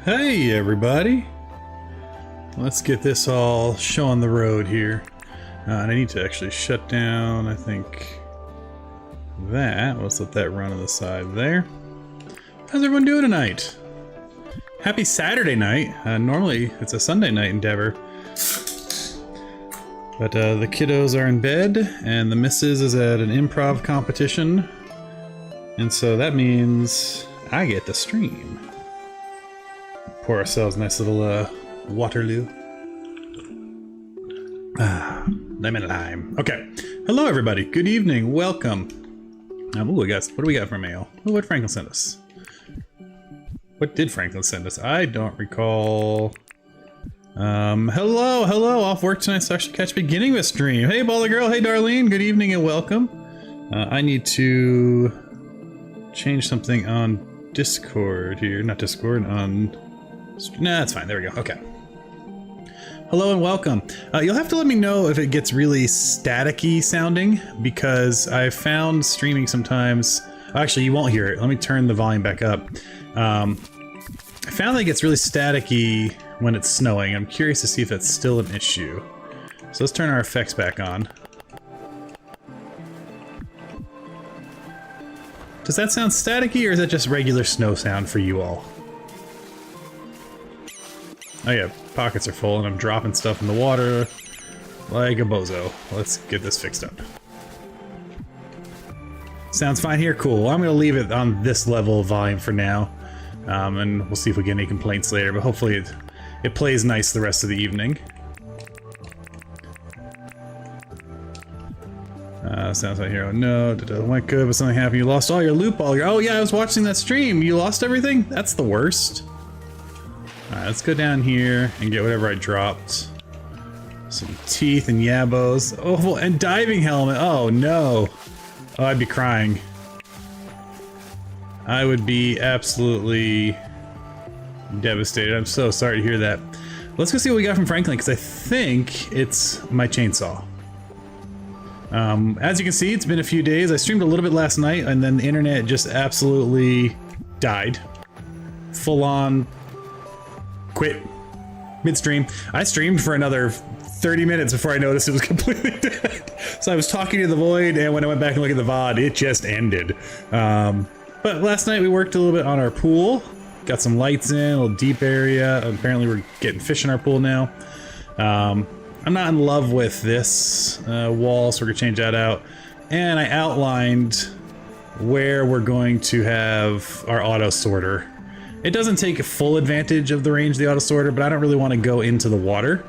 Hey everybody, let's get this all show on the road here. And I need to actually shut down, I think, that. Let's let that run on the side there. How's everyone doing tonight? Happy Saturday night. Normally it's a Sunday night endeavor. But the kiddos are in bed and the missus is at an improv competition. And so that means I get to stream. Pour ourselves a nice little Waterloo. Lemon lime. Okay. Hello, everybody. Good evening. Welcome. Ooh, what do we got for mail? Ooh, what did Franklin send us? What did Franklin send us? I don't recall. Hello. Off work tonight, so actually catch beginning of a stream. Hey, Baller Girl. Hey, Darlene. Good evening and welcome. I need to change something on Discord here. Not Discord, on... Nah, that's fine. There we go. Okay. Hello and welcome. You'll have to let me know if it gets really staticky sounding, because I found streaming sometimes... Actually, you won't hear it. Let me turn the volume back up. I found that it gets really staticky when it's snowing. I'm curious to see if that's still an issue. So let's turn our effects back on. Does that sound staticky, or is that just regular snow sound for you all? Oh yeah, pockets are full and I'm dropping stuff in the water like a bozo. Let's get this fixed up. Sounds fine here? Cool. I'm gonna leave it on this level of volume for now. And we'll see if we get any complaints later, but hopefully it plays nice the rest of the evening. Sounds like here. Oh no, went good, but something happened. You lost all your loot ball. Oh yeah, I was watching that stream. You lost everything? That's the worst. Alright, let's go down here and get whatever I dropped. Some teeth and yabos. Oh, and diving helmet. Oh no. Oh, I'd be crying. I would be absolutely devastated. I'm so sorry to hear that. Let's go see what we got from Franklin, because I think it's my chainsaw. As you can see, it's been a few days. I streamed a little bit last night, and then the internet just absolutely died. Full on quit midstream. I streamed for another 30 minutes before I noticed it was completely dead. So I was talking to the void, and when I went back and looked at the VOD, it just ended. But last night we worked a little bit on our pool. Got some lights in, a little deep area. Apparently we're getting fish in our pool now. I'm not in love with this wall, so we're gonna change that out. And I outlined where we're going to have our auto sorter. It doesn't take full advantage of the range of the auto sorter, but I don't really want to go into the water.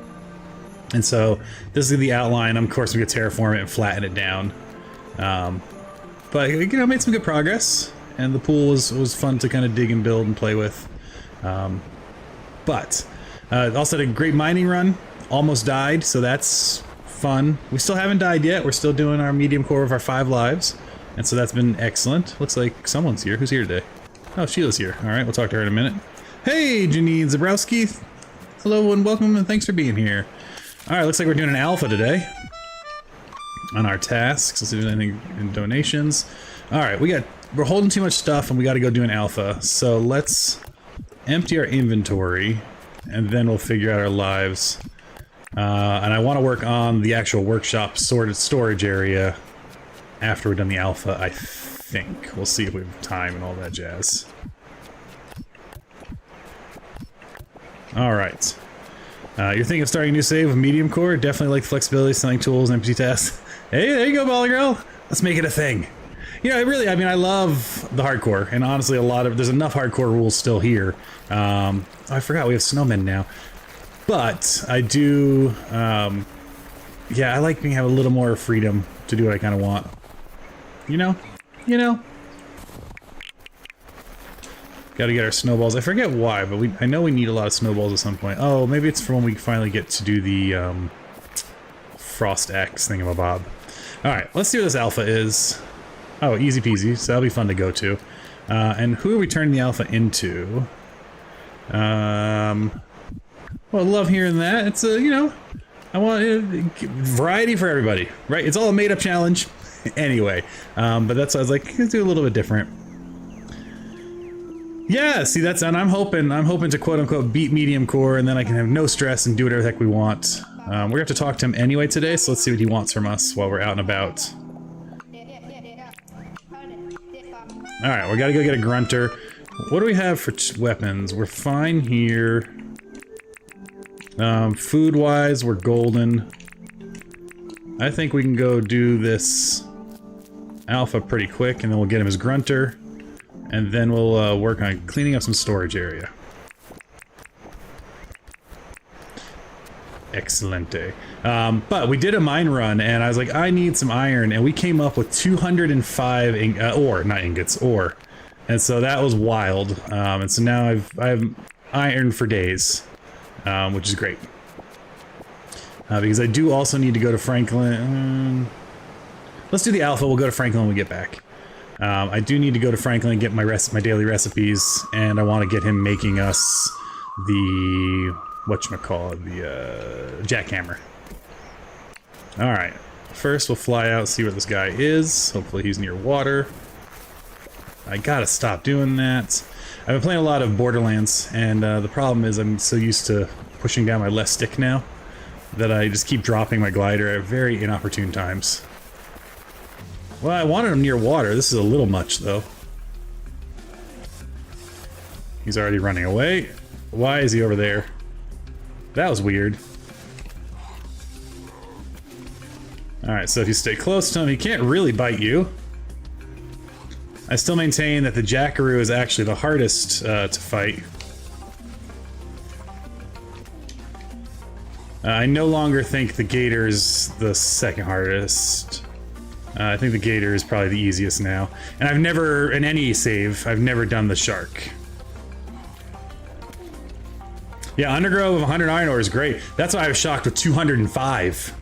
And so this is the outline. Of course, we could terraform it and flatten it down. But you know, made some good progress, and the pool was fun to kind of dig and build and play with. But also had a great mining run. Almost died, so that's fun. We still haven't died yet. We're still doing our medium core of our 5 lives, and so that's been excellent. Looks like someone's here. Who's here today? Oh, Sheila's here. All right, we'll talk to her in a minute. Hey, Janine Zabrowski. Hello and welcome, and thanks for being here. All right, looks like we're doing an alpha today on our tasks. Let's see if there's anything in donations. All right, we're holding too much stuff, and we got to go do an alpha. So let's empty our inventory, and then we'll figure out our lives. And I want to work on the actual workshop sorted storage area after we're done the alpha, I think. We'll see if we have time and all that jazz. Alright. You're thinking of starting a new save with MediumCore? Definitely like the flexibility, selling tools, and NPC tasks. Hey, there you go, Baller Girl! Let's make it a thing. You know, I mean, I love the hardcore, and honestly, there's enough hardcore rules still here. I forgot, we have snowmen now. But I do, yeah, I like being have a little more freedom to do what I kind of want. You know? Got to get our snowballs. I forget why, but I know we need a lot of snowballs at some point. Oh, maybe it's for when we finally get to do the Frost X thingamabob. All right, let's see what this alpha is. Oh, easy peasy. So that'll be fun to go to. And who are we turning the alpha into? Well, I love hearing that. It's you know, I want variety for everybody, right? It's all a made-up challenge, anyway. But that's why I was like, let's do a little bit different. Yeah, see and I'm hoping to quote unquote beat medium core, and then I can have no stress and do whatever the heck we want. We're gonna have to talk to him anyway today, so let's see what he wants from us while we're out and about. Alright, we gotta go get a grunter. What do we have for weapons? We're fine here. Food-wise, we're golden. I think we can go do this alpha pretty quick, and then we'll get him his grunter. And then we'll work on cleaning up some storage area. Excelente. But we did a mine run, and I was like, I need some iron, and we came up with 205 ore, not ingots, ore. And so that was wild. And so now I have iron for days, which is great. Because I do also need to go to Franklin. Let's do the alpha. We'll go to Franklin when we get back. I do need to go to Franklin and get my daily recipes, and I want to get him making us the whatchamacallit, the jackhammer. Alright, first we'll fly out, see where this guy is. Hopefully he's near water. I gotta stop doing that. I've been playing a lot of Borderlands, and the problem is I'm so used to pushing down my left stick now that I just keep dropping my glider at very inopportune times. Well, I wanted him near water. This is a little much, though. He's already running away. Why is he over there? That was weird. Alright, so if you stay close to him, he can't really bite you. I still maintain that the jackaroo is actually the hardest to fight. I no longer think the gator is the second hardest. I think the gator is probably the easiest now. And I've never, in any save, I've never done the shark. Yeah, Undergrove of 100 iron ore is great. That's why I was shocked with 205.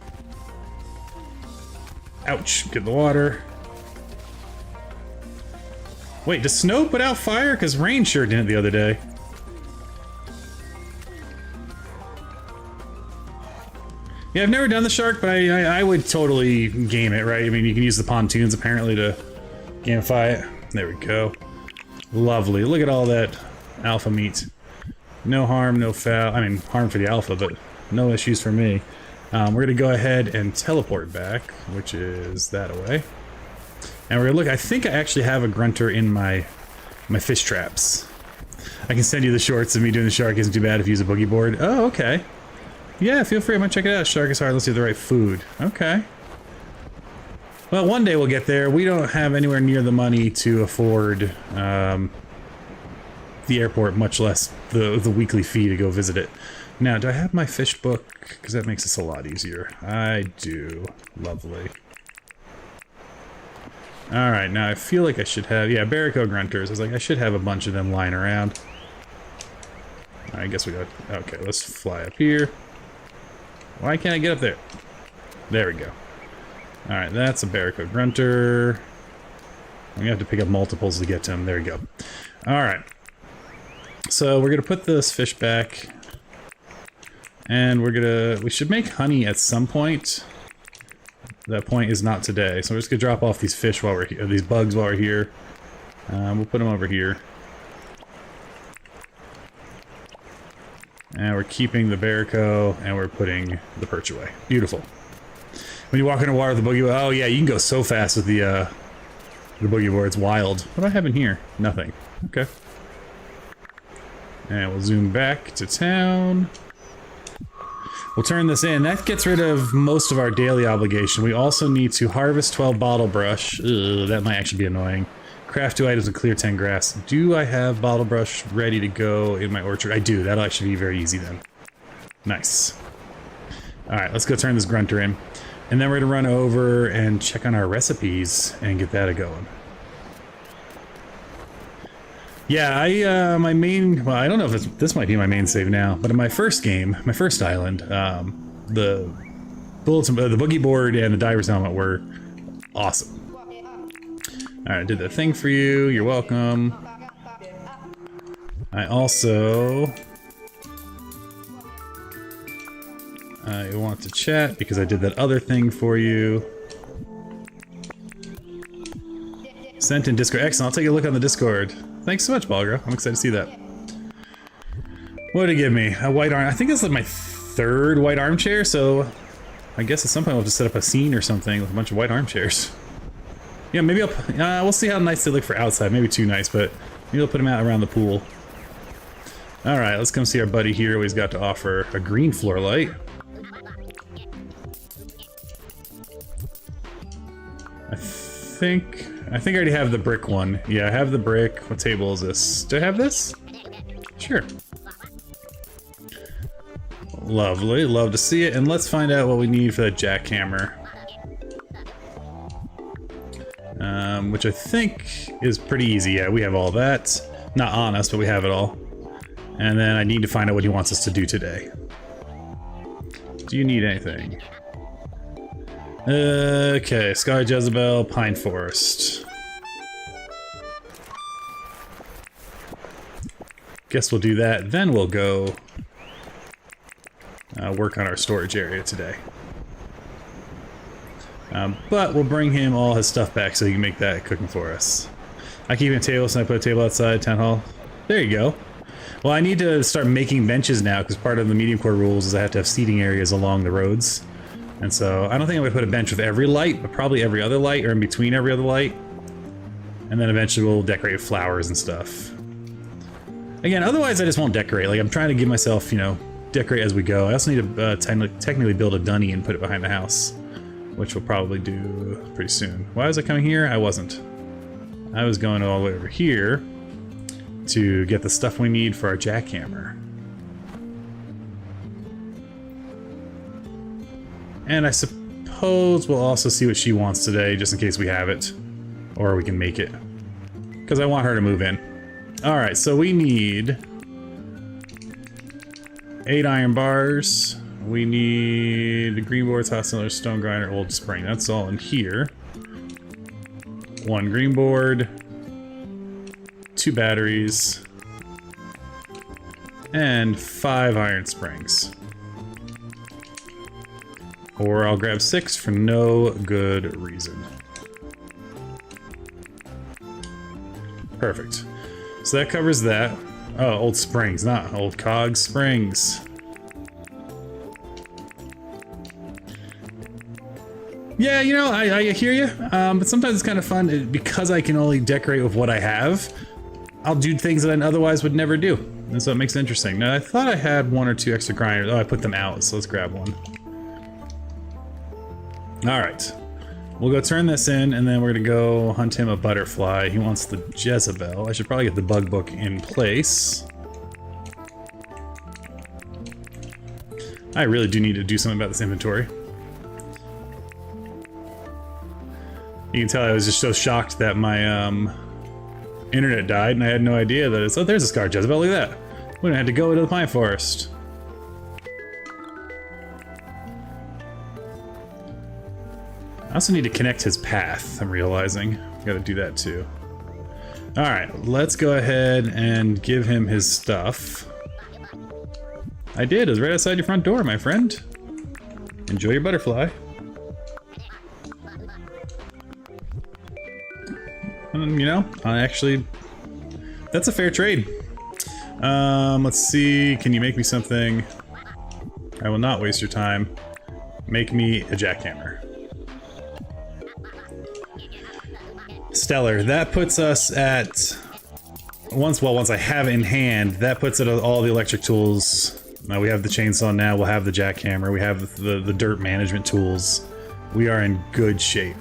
Ouch, get in the water. Wait, does snow put out fire? Because rain sure didn't the other day. Yeah, I've never done the shark, but I would totally game it, right? I mean, you can use the pontoons apparently to gamify it. There we go. Lovely. Look at all that alpha meat. No harm, no foul. I mean, harm for the alpha, but no issues for me. We're gonna go ahead and teleport back, which is that away. And we're gonna look. I think I actually have a grunter in my fish traps. I can send you the shorts of me doing the shark. Isn't too bad if you use a boogie board. Oh, okay. Yeah, feel free. I'm gonna check it out. Shark is hard. Let's do the right food. Okay. Well, one day we'll get there. We don't have anywhere near the money to afford the airport, much less the weekly fee to go visit it. Now, do I have my fish book? Because that makes this a lot easier. I do. Lovely. Alright, now I feel like I should have... Yeah, Barraco Grunters. I was like, I should have a bunch of them lying around. I guess we got... Okay, let's fly up here. Why can't I get up there? There we go. Alright, that's a Barraco Grunter. I'm gonna have to pick up multiples to get to him. There we go. Alright. So we're gonna put this fish back. And we're gonna... We should make honey at some point. That point is not today. So we're just gonna drop off these fish while we're here, these bugs while we're here. We'll put them over here. And we're keeping the Barraco, and we're putting the perch away. Beautiful. When you walk into water with the boogie... Oh yeah, you can go so fast with the boogie board. It's wild. What do I have in here? Nothing. Okay. And we'll zoom back to town. We'll turn this in. That gets rid of most of our daily obligation. We also need to harvest 12 bottle brush. Ugh, that might actually be annoying. Craft 2 items and clear 10 grass. Do I have bottle brush ready to go in my orchard? I do. That'll actually be very easy then. Nice. Alright, let's go turn this grunter in. And then we're going to run over and check on our recipes and get that a-going. Yeah, my main... Well, I don't know if this might be my main save now, but in my first game, my first island, the bulletin, the boogie board and the diver's helmet were awesome. Alright, I did that thing for you. You're welcome. I also... I want to chat because I did that other thing for you. Sent in Discord. Excellent. I'll take a look on the Discord. Thanks so much, Balgro. I'm excited to see that. What did it give me? A white arm. I think this is like my third white armchair, so I guess at some point we'll have to set up a scene or something with a bunch of white armchairs. Yeah, maybe we'll see how nice they look for outside. Maybe too nice, but maybe we'll put them out around the pool. All right, let's come see our buddy here. What he's got to offer. A green floor light. I think I already have the brick one. Yeah, I have the brick. What table is this? Do I have this? Sure. Lovely, love to see it. And let's find out what we need for that jackhammer. Which I think is pretty easy. Yeah, we have all that. Not on us, but we have it all. And then I need to find out what he wants us to do today. Do you need anything? Okay, Sky Jezebel, Pine Forest. Guess we'll do that. Then we'll go work on our storage area today. But we'll bring him all his stuff back so he can make that cooking for us. I keep a table, so I put a table outside Town Hall. There you go. Well, I need to start making benches now because part of the MediumCore rules is I have to have seating areas along the roads. And so I don't think I'm going to put a bench with every light, but probably every other light or in between every other light. And then eventually we'll decorate with flowers and stuff. Again, otherwise I just won't decorate. Like, I'm trying to give myself, you know, decorate as we go. I also need to technically build a dunny and put it behind the house, which we'll probably do pretty soon. Why was I coming here? I wasn't. I was going all the way over here to get the stuff we need for our jackhammer. And I suppose we'll also see what she wants today, just in case we have it. Or we can make it. Because I want her to move in. Alright, so we need 8 iron bars. We need the green boards, hot cylinders, stone grinder, old spring. That's all in here. 1 green board. 2 batteries. And 5 iron springs. Or I'll grab 6 for no good reason. Perfect. So that covers that. Oh, old springs, not old cogs, springs. Yeah, you know, I hear you, but sometimes it's kind of fun because I can only decorate with what I have. I'll do things that I otherwise would never do, and so it makes it interesting. Now, I thought I had 1 or 2 extra grinders. Oh, I put them out, so let's grab one. All right, we'll go turn this in, and then we're gonna go hunt him a butterfly. He wants the Jezebel. I should probably get the bug book in place. I really do need to do something about this inventory. You can tell I was just so shocked that my internet died, and I had no idea that it's... Oh, there's a Scar Jezebel, look at that. We don't have to go into the pine forest. I also need to connect his path, I'm realizing. Gotta do that too. Alright, let's go ahead and give him his stuff. I did, it was right outside your front door, my friend. Enjoy your butterfly. You know, that's a fair trade. Let's see, can you make me something? I will not waste your time. Make me a jackhammer. Stellar, that puts us at... Once I have it in hand, that puts it at all the electric tools. We have the chainsaw now, we'll have the jackhammer, we have the dirt management tools. We are in good shape.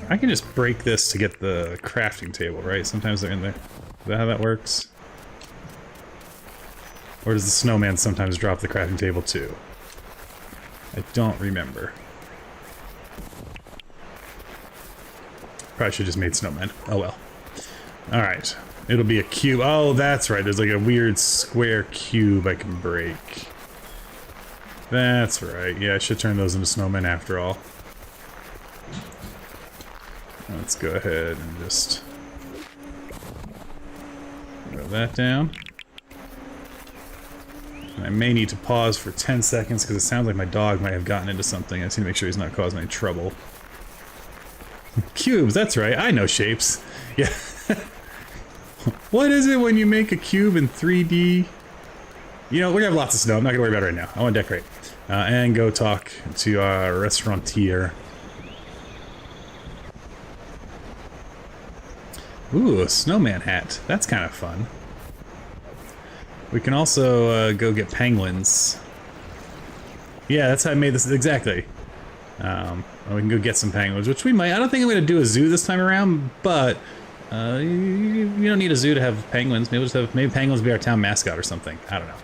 I can just break this to get the crafting table, right? Sometimes they're in there. Is that how that works? Or does the snowman sometimes drop the crafting table too? I don't remember. Probably should have just made snowmen. Oh well. Alright. It'll be a cube. Oh, that's right. There's like a weird square cube I can break. That's right. Yeah, I should turn those into snowmen after all. Let's go ahead and just throw that down. I may need to pause for 10 seconds because it sounds like my dog might have gotten into something. I just need to make sure he's not causing any trouble. Cubes, that's right. I know shapes. Yeah. What is it when you make a cube in 3D? You know, we're gonna have lots of snow. I'm not gonna worry about it right now. I want to decorate. And go talk to our restaurateur. Ooh, a snowman hat. That's kind of fun. We can also go get penguins. Yeah, that's how I made this. Exactly. We can go get some penguins, which we might. I don't think I'm going to do a zoo this time around, but you don't need a zoo to have penguins. Maybe we'll just have penguins be our town mascot or something. I don't know.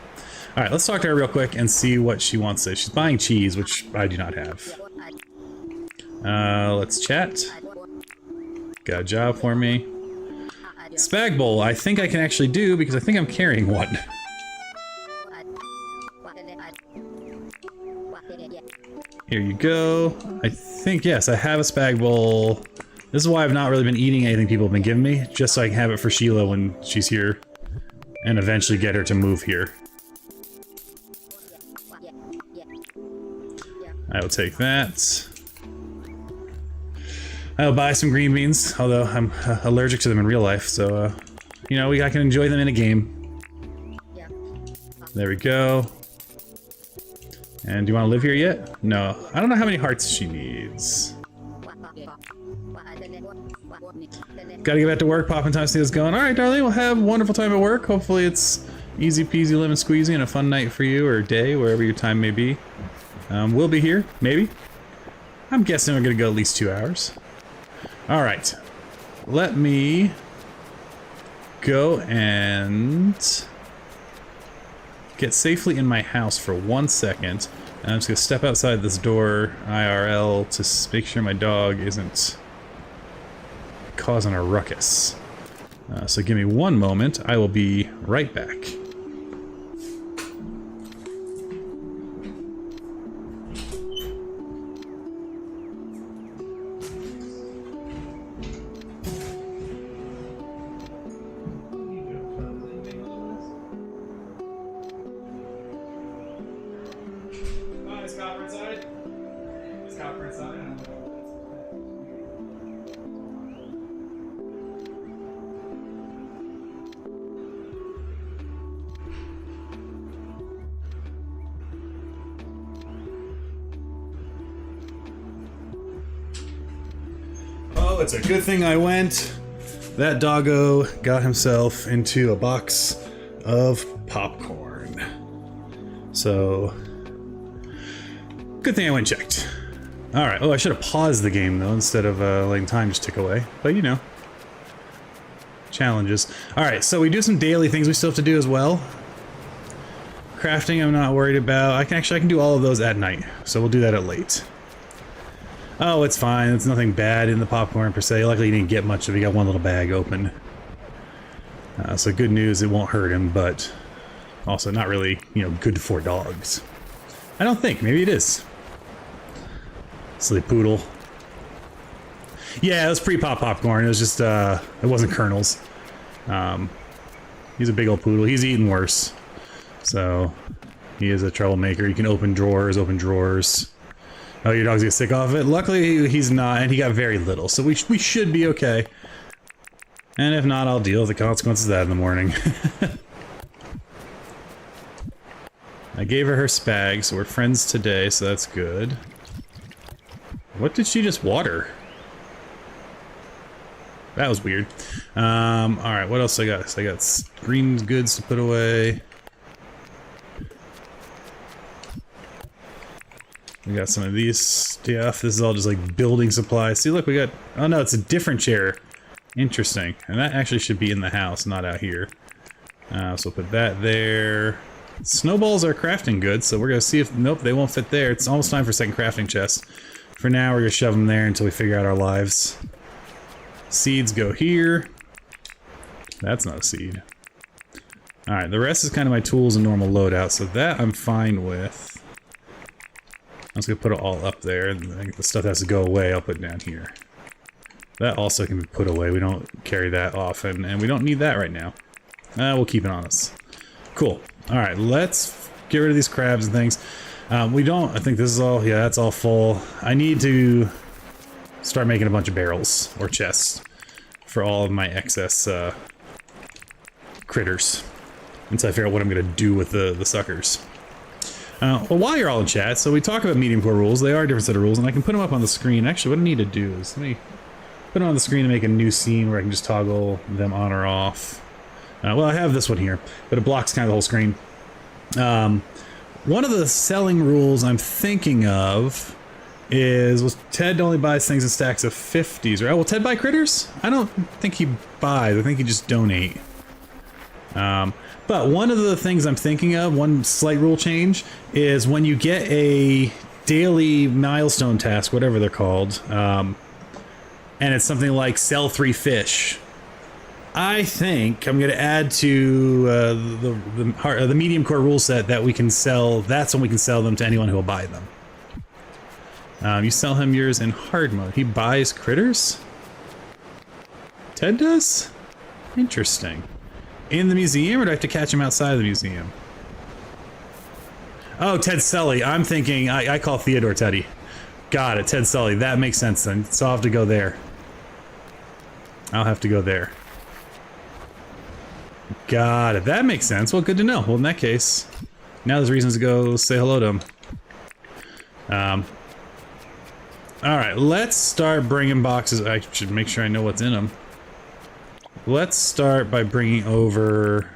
All right, let's talk to her real quick and see what she wants to say. She's buying cheese, which I do not have. Let's chat. Got a job for me. Spag bowl, I think I can actually do because I think I'm carrying one. Here you go. I think, yes, I have a spag bowl. This is why I've not really been eating anything people have been giving me, just so I can have it for Sheila when she's here, and eventually get her to move here. I will take that. I'll buy some green beans, although I'm allergic to them in real life, so, you know, I can enjoy them in a game. There we go. And do you want to live here yet? No. I don't know how many hearts she needs. Gotta get back to work. Pop and Time Steel's going. Alright, darling, we'll have a wonderful time at work. Hopefully it's easy peasy lemon squeezy and a fun night for you, or day, wherever your time may be. We'll be here, maybe. I'm guessing we're gonna go at least 2 hours. Alright. Let me go and get safely in my house for 1 second. And I'm just gonna step outside this door IRL to make sure my dog isn't causing a ruckus. So give me 1 moment. I will be right back. Oh, it's a good thing I went. That doggo got himself into a box of popcorn. So, good thing I went and checked. Alright, oh, I should have paused the game though, instead of letting time just tick away. But you know. Challenges. Alright, so we do some daily things we still have to do as well. Crafting I'm not worried about. I can do all of those at night. So we'll do that at late. Oh, it's fine. It's nothing bad in the popcorn per se. Luckily you didn't get much of it. You got one little bag open. So good news, it won't hurt him, but also not really, you know, good for dogs. I don't think. Maybe it is. Silly poodle. Yeah, it was pre-pop popcorn. It was just, it wasn't kernels. He's a big old poodle. He's eaten worse. So, he is a troublemaker. You can open drawers. Oh, your dog's gonna get sick off of it? Luckily, he's not, and he got very little, so we should be okay. And if not, I'll deal with the consequences of that in the morning. I gave her spag, so we're friends today, so that's good. What did she just water? That was weird. Alright, what else I got? So I got green goods to put away. We got some of these stuff. This is all just like building supplies. See, look, we got... Oh no, it's a different chair. Interesting. And that actually should be in the house, not out here. So we'll put that there. Snowballs are crafting good, so we're gonna see if... Nope, they won't fit there. It's almost time for a second crafting chest. For now, we're gonna shove them there until we figure out our lives. Seeds go here. That's not a seed. Alright, the rest is kind of my tools and normal loadout, so that I'm fine with. I'm just gonna put it all up there, and I think the stuff that has to go away, I'll put down here. That also can be put away. We don't carry that often, and we don't need that right now. We'll keep it on us. Cool. Alright, let's get rid of these crabs and things. We don't, I think this is all, yeah, that's all full. I need to start making a bunch of barrels or chests for all of my excess critters until I figure out what I'm going to do with the suckers. Well, while you're all in chat, so we talk about MediumCore rules. They are a different set of rules, and I can put them up on the screen. Actually, what I need to do is let me put them on the screen and make a new scene where I can just toggle them on or off. Well, I have this one here, but it blocks kind of the whole screen. One of the selling rules I'm thinking of is, Ted only buys things in stacks of 50s, right? Will Ted buy critters? I don't think he buys. I think he just donate. But one of the things I'm thinking of, one slight rule change, is when you get a daily milestone task, whatever they're called, and it's something like sell 3 fish. I think I'm going to add to the MediumCore rule set that we can sell. That's when we can sell them to anyone who will buy them. You sell him yours in hard mode. He buys critters? Ted does? Interesting. In the museum, or do I have to catch him outside of the museum? Oh, Ted Sully. I'm thinking, I call Theodore Teddy. Got it, Ted Sully. That makes sense then. So I'll have to go there. I'll have to go there. Got it. That makes sense. Well, good to know. Well, in that case, now there's reasons to go say hello to him. Alright, let's start bringing boxes. I should make sure I know what's in them. Let's start by bringing over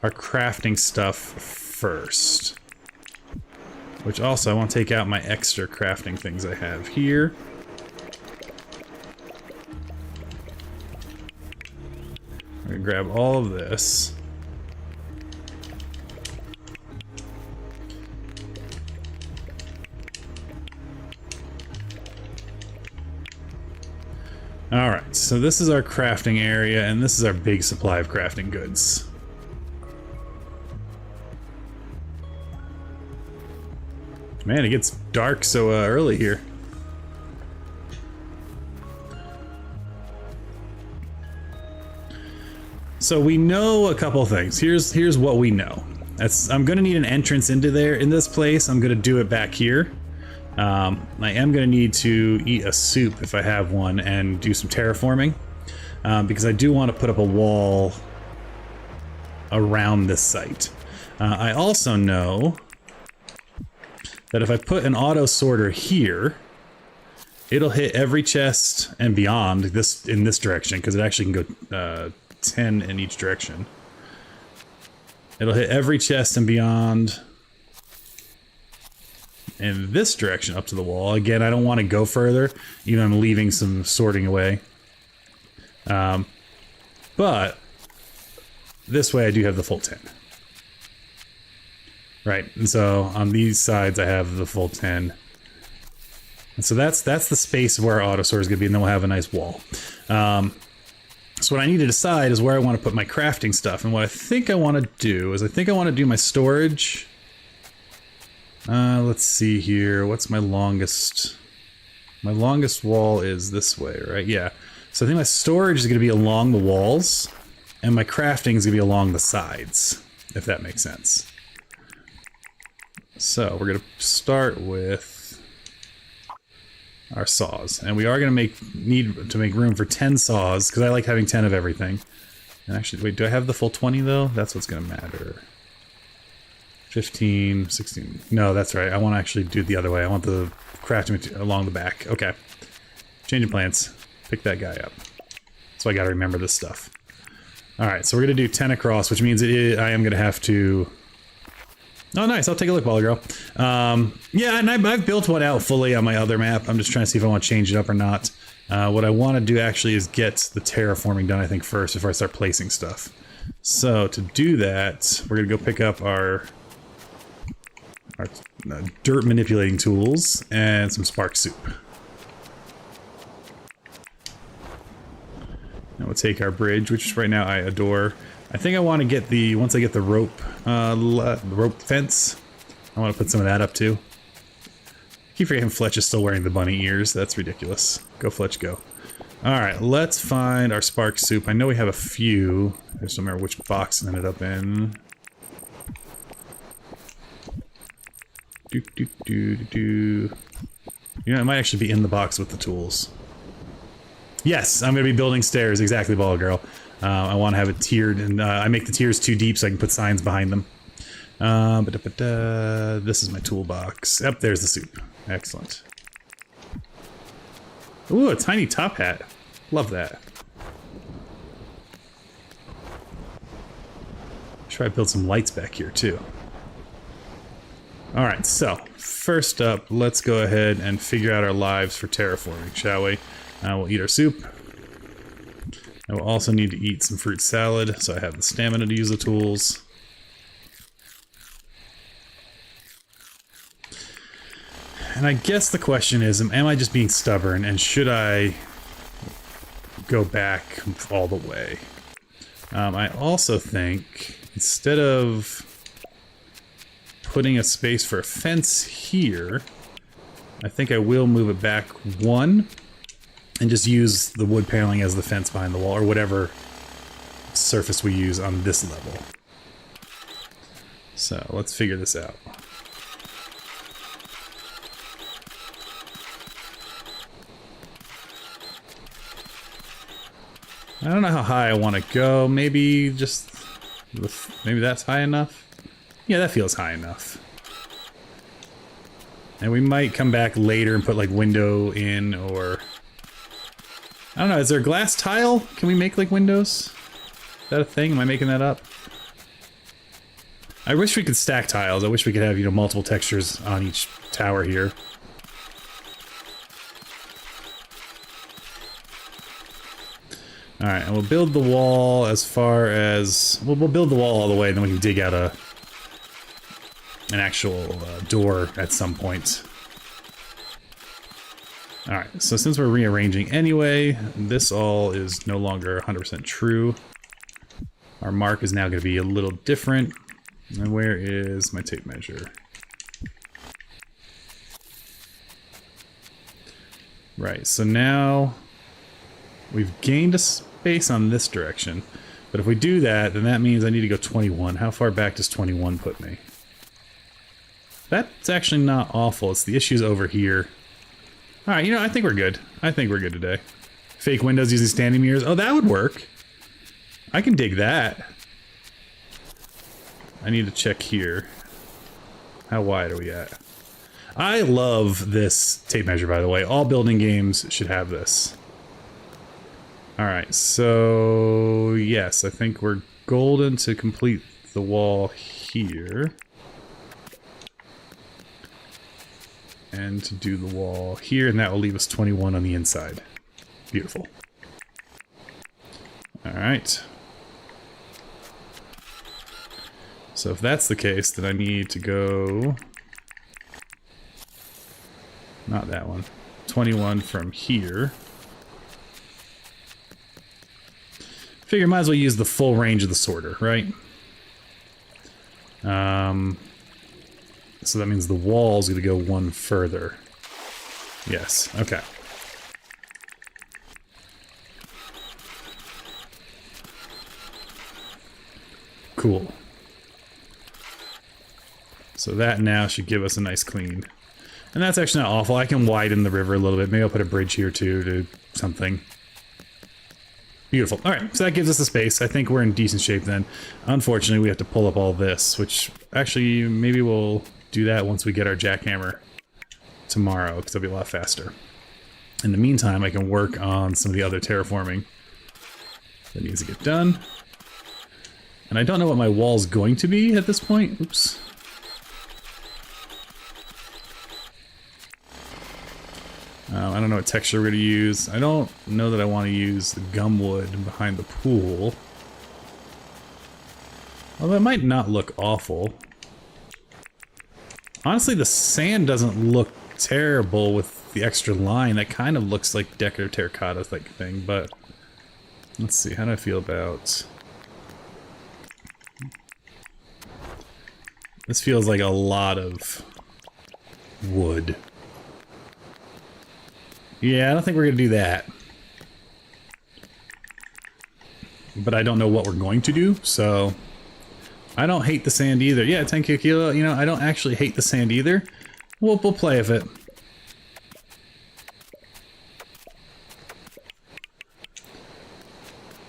our crafting stuff first. Which also, I want to take out my extra crafting things I have here. I'm going to grab all of this. Alright, so this is our crafting area, and this is our big supply of crafting goods. Man, it gets dark so early here. So we know a couple things. Here's what we know. I'm gonna need an entrance into there. In this place, I'm gonna do it back here. I am going to need to eat a soup if I have one and do some terraforming, because I do want to put up a wall around this site. I also know that if I put an auto sorter here, it'll hit every chest and beyond in this direction, because it actually can go 10 in each direction. It'll hit every chest and beyond in this direction up to the wall. Again, I don't want to go further, even though I'm leaving some sorting away. But this way I do have the full 10. Right, and so on these sides I have the full 10. And so that's the space where our auto sorter is going to be, and then we'll have a nice wall. So what I need to decide is where I want to put my crafting stuff. And what I think I want to do is I think I want to do my storage. Let's see here. What's my longest? My longest wall is this way, right? Yeah. So I think my storage is going to be along the walls, and my crafting is going to be along the sides, if that makes sense. So we're going to start with our saws, and we are going to need to make room for 10 saws, because I like having 10 of everything. And actually, wait, do I have the full 20 though? That's what's going to matter. 15, 16. No, that's right. I want to actually do it the other way. I want the crafting along the back. Okay. Changing plans. Pick that guy up. So I got to remember this stuff. Alright, so we're going to do 10 across, which means I am going to have to... Oh, nice. I'll take a look, Baller Girl. Yeah, and I've built one out fully on my other map. I'm just trying to see if I want to change it up or not. What I want to do actually is get the terraforming done, I think, first before I start placing stuff. So to do that, we're going to go pick up our dirt manipulating tools and some spark soup. And we'll take our bridge, which right now I adore. I think I want to get once I get the rope fence, I want to put some of that up too. I keep forgetting Fletch is still wearing the bunny ears. That's ridiculous. Go Fletch, go. Alright, let's find our spark soup. I know we have a few. I just don't remember which box it ended up in. You know, it might actually be in the box with the tools. Yes, I'm going to be building stairs. Exactly, Ball Girl. I want to have it tiered, and I make the tiers too deep so I can put signs behind them. This is my toolbox. Yep, there's the soup. Excellent. Ooh, a tiny top hat. Love that. Try to build some lights back here too. Alright, so first up, let's go ahead and figure out our lives for terraforming, shall we? We'll eat our soup. I will also need to eat some fruit salad, so I have the stamina to use the tools. And I guess the question is, am I just being stubborn, and should I go back all the way? I also think, instead of putting a space for a fence here, I think I will move it back one, and just use the wood paneling as the fence behind the wall, or whatever surface we use on this level. So, let's figure this out. I don't know how high I want to go. Maybe just... maybe that's high enough? Yeah, that feels high enough. And we might come back later and put, like, window in, or... I don't know, is there a glass tile? Can we make, like, windows? Is that a thing? Am I making that up? I wish we could stack tiles. I wish we could have, you know, multiple textures on each tower here. Alright, and we'll build the wall as far as... We'll build the wall all the way, and then we can dig out an actual door at some point. Alright, so since we're rearranging anyway, this all is no longer 100% true. Our mark is now going to be a little different. And where is my tape measure? Right, so now we've gained a space on this direction. But if we do that, then that means I need to go 21. How far back does 21 put me? That's actually not awful. It's the issues over here. Alright, you know, I think we're good. I think we're good today. Fake windows using standing mirrors. Oh, that would work. I can dig that. I need to check here. How wide are we at? I love this tape measure, by the way. All building games should have this. Alright, so... yes, I think we're golden to complete the wall here. And to do the wall here, and that will leave us 21 on the inside. Beautiful. Alright. So if that's the case, then I need to go... not that one. 21 from here. Figure might as well use the full range of the sorter, right? So that means the wall's gonna go one further. Yes, okay. Cool. So that now should give us a nice clean. And that's actually not awful. I can widen the river a little bit. Maybe I'll put a bridge here too to something. Beautiful. Alright, so that gives us the space. I think we're in decent shape then. Unfortunately, we have to pull up all this, which actually maybe we'll do that once we get our jackhammer tomorrow, because it'll be a lot faster. In the meantime, I can work on some of the other terraforming that needs to get done. And I don't know what my wall's going to be at this point. Oops. I don't know what texture we're going to use. I don't know that I want to use the gumwood behind the pool. Although it might not look awful. Honestly, the sand doesn't look terrible with the extra line. That kind of looks like decorative terracotta like thing, but... let's see, how do I feel about... this feels like a lot of wood. Yeah, I don't think we're going to do that. But I don't know what we're going to do, so... I don't hate the sand either. Yeah, 10 kilo, you know, I don't actually hate the sand either. We'll play with it.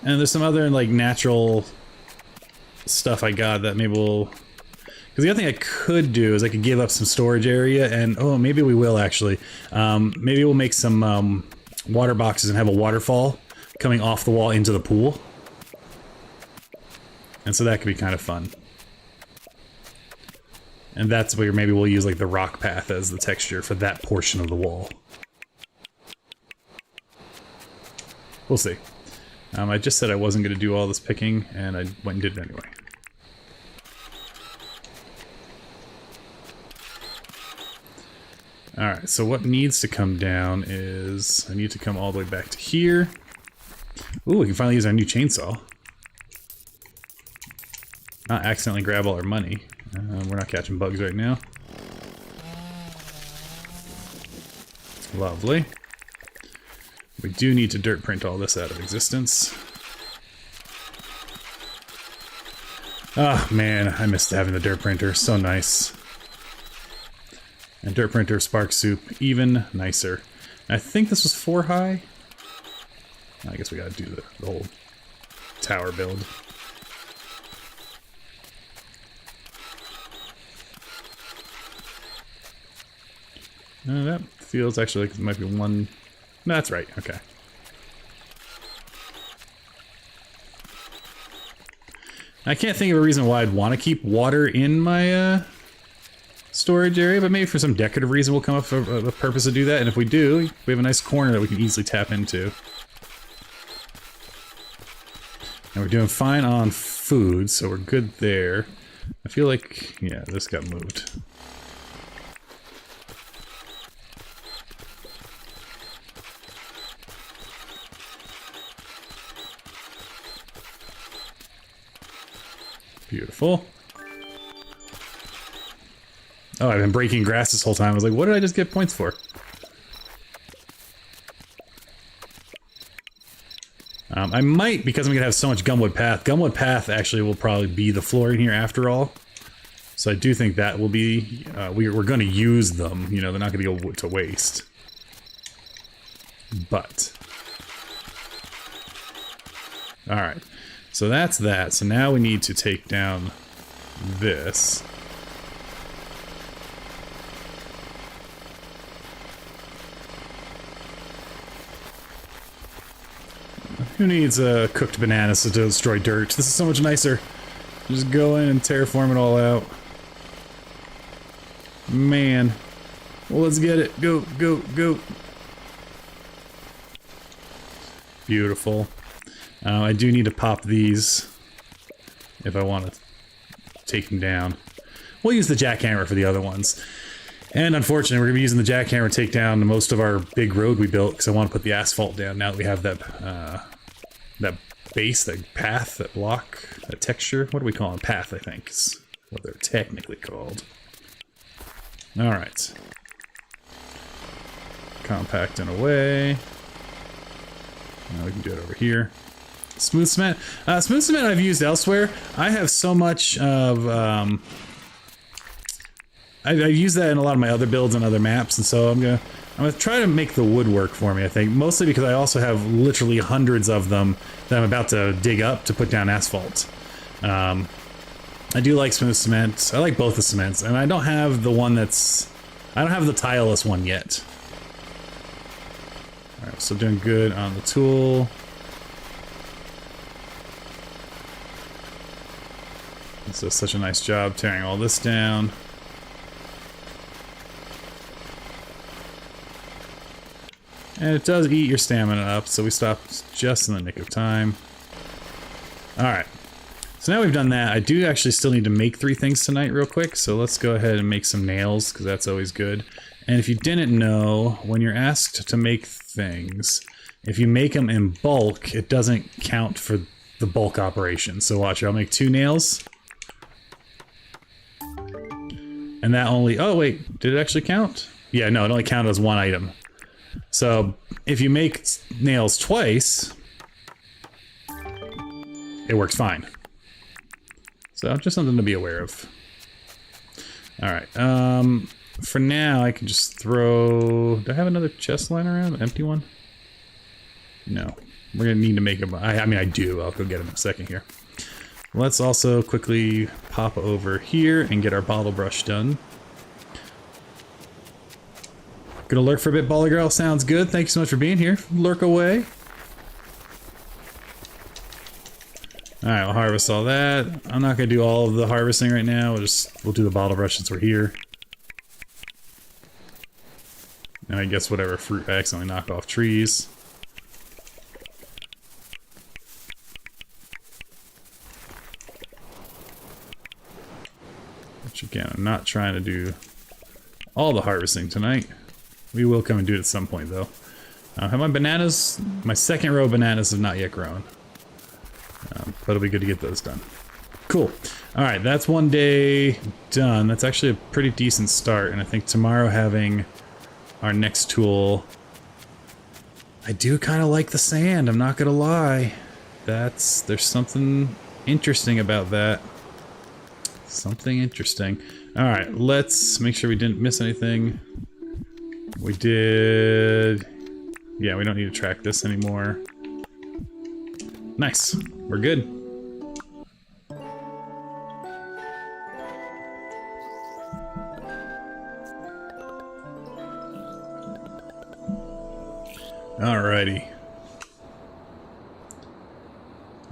And there's some other like natural stuff I got that maybe will... Because the other thing I could do is I could give up some storage area and... Oh, maybe we will actually. Maybe we'll make some water boxes and have a waterfall coming off the wall into the pool. And so that could be kind of fun. And that's where maybe we'll use like the rock path as the texture for that portion of the wall. We'll see. I just said I wasn't going to do all this picking, and I went and did it anyway. Alright, so what needs to come down is... I need to come all the way back to here. Ooh, we can finally use our new chainsaw. Not accidentally grab all our money. We're not catching bugs right now. Lovely. We do need to dirt print all this out of existence. Oh man, I missed having the dirt printer. So nice. And dirt printer, spark soup, even nicer. I think this was 4 high. I guess we gotta do the whole tower build. That feels actually like it might be 1... No, that's right, okay. I can't think of a reason why I'd want to keep water in my storage area, but maybe for some decorative reason we'll come up with a purpose to do that, and if we do, we have a nice corner that we can easily tap into. And we're doing fine on food, so we're good there. I feel like, yeah, this got moved. Beautiful. Oh, I've been breaking grass this whole time. I was like, what did I just get points for? I might, because I'm going to have so much Gumwood Path. Gumwood Path actually will probably be the floor in here after all. So I do think that will be... we're going to use them. You know, they're not going to go to waste. But... Alright. So that's that. So now we need to take down this. Who needs cooked bananas to destroy dirt? This is so much nicer. Just go in and terraform it all out. Man. Well, let's get it. Go, go, go. Beautiful. I do need to pop these if I want to take them down. We'll use the jackhammer for the other ones. And unfortunately, we're going to be using the jackhammer to take down most of our big road we built because I want to put the asphalt down now that we have that that base, that path, that block, that texture. What do we call it? Path, I think, is what they're technically called. Alright. Compacting away. Now we can do it over here. Smooth cement. Smooth cement I've used elsewhere. I have so much of... I've used that in a lot of my other builds and other maps, and so I'm gonna try to make the wood work for me, I think. Mostly because I also have literally hundreds of them that I'm about to dig up to put down asphalt. I do like smooth cement. I like both the cements, and I don't have the one that's... I don't have the tileless one yet. Alright, so doing good on the tool. This does such a nice job tearing all this down. And it does eat your stamina up, so we stopped just in the nick of time. Alright. So now we've done that. I do actually still need to make 3 things tonight real quick, so let's go ahead and make some nails, because that's always good. And if you didn't know, when you're asked to make things, if you make them in bulk, it doesn't count for the bulk operation. So watch, I'll make 2 nails. And that only... Oh, wait. Did it actually count? Yeah, no, it only counted as 1 item. So, if you make nails twice, it works fine. So, just something to be aware of. Alright, for now, I can just throw... Do I have another chest lying around? An empty one? No. We're gonna need to make him. I mean, I do. I'll go get him in a second here. Let's also quickly pop over here and get our bottle brush done. Gonna lurk for a bit, Baller Girl. Sounds good. Thank you so much for being here. Lurk away. Alright, we'll harvest all that. I'm not gonna do all of the harvesting right now. We'll do the bottle brush since we're here. And I guess whatever fruit I accidentally knocked off trees. Which again, I'm not trying to do all the harvesting tonight. We will come and do it at some point though. Have my bananas, my second row of bananas have not yet grown. But it'll be good to get those done. Cool. Alright, that's one day done. That's actually a pretty decent start, and I think tomorrow having our next tool... I do kind of like the sand, I'm not gonna lie. There's something interesting about that. Something interesting. Alright, let's make sure we didn't miss anything. We did... Yeah, we don't need to track this anymore. Nice. We're good. Alrighty.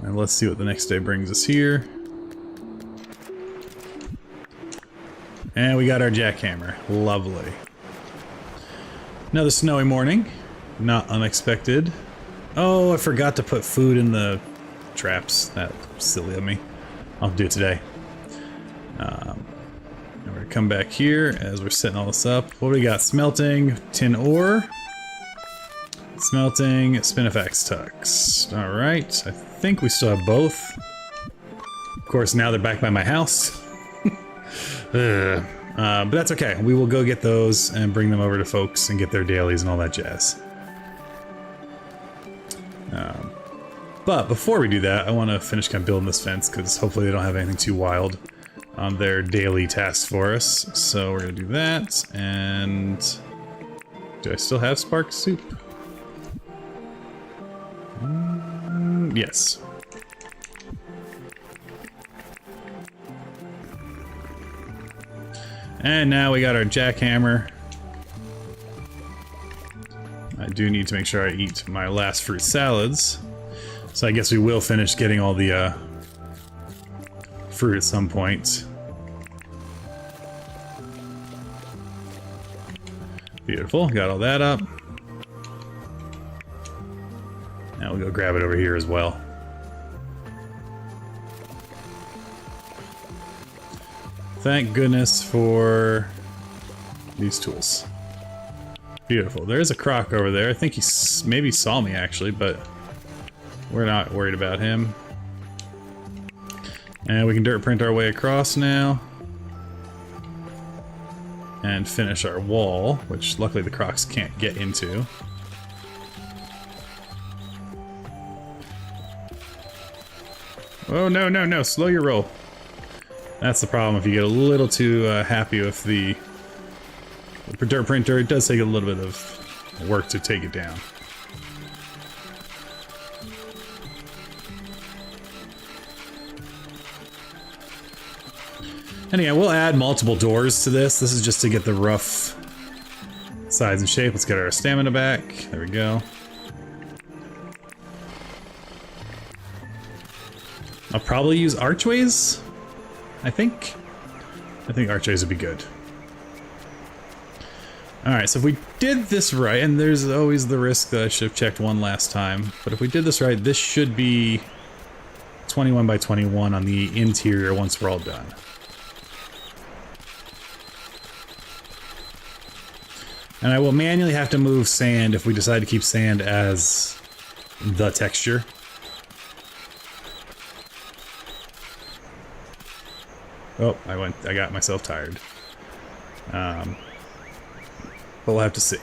And let's see what the next day brings us here. And we got our jackhammer. Lovely. Another snowy morning. Not unexpected. Oh, I forgot to put food in the traps. That's silly of me. I'll do it today. And we're gonna come back here as we're setting all this up. What do we got? Smelting, tin ore. Smelting, spinifex tux. Alright, I think we still have both. Of course, now they're back by my house. But that's okay. We will go get those and bring them over to folks and get their dailies and all that jazz. But before we do that, I want to finish kind of building this fence because hopefully they don't have anything too wild on their daily tasks for us. So we're going to do that. And do I still have spark soup? Yes. And now we got our jackhammer. I do need to make sure I eat my last fruit salads. So I guess we will finish getting all the fruit at some point. Beautiful, got all that up. Now we'll go grab it over here as well. Thank goodness for these tools. Beautiful. There's a croc over there. I think he maybe saw me actually, but we're not worried about him. And we can dirt print our way across now. And finish our wall, which luckily the crocs can't get into. Oh, no, no, no. Slow your roll. That's the problem if you get a little too happy with the dirt printer. It does take a little bit of work to take it down. And yeah, we'll add multiple doors to this. This is just to get the rough size and shape. Let's get our stamina back. There we go. I'll probably use archways, I think. I think archways would be good. Alright, so if we did this right, and there's always the risk that I should have checked one last time, but if we did this right, this should be 21 by 21 on the interior once we're all done. And I will manually have to move sand if we decide to keep sand as the texture. Oh, I got myself tired. But we'll have to see.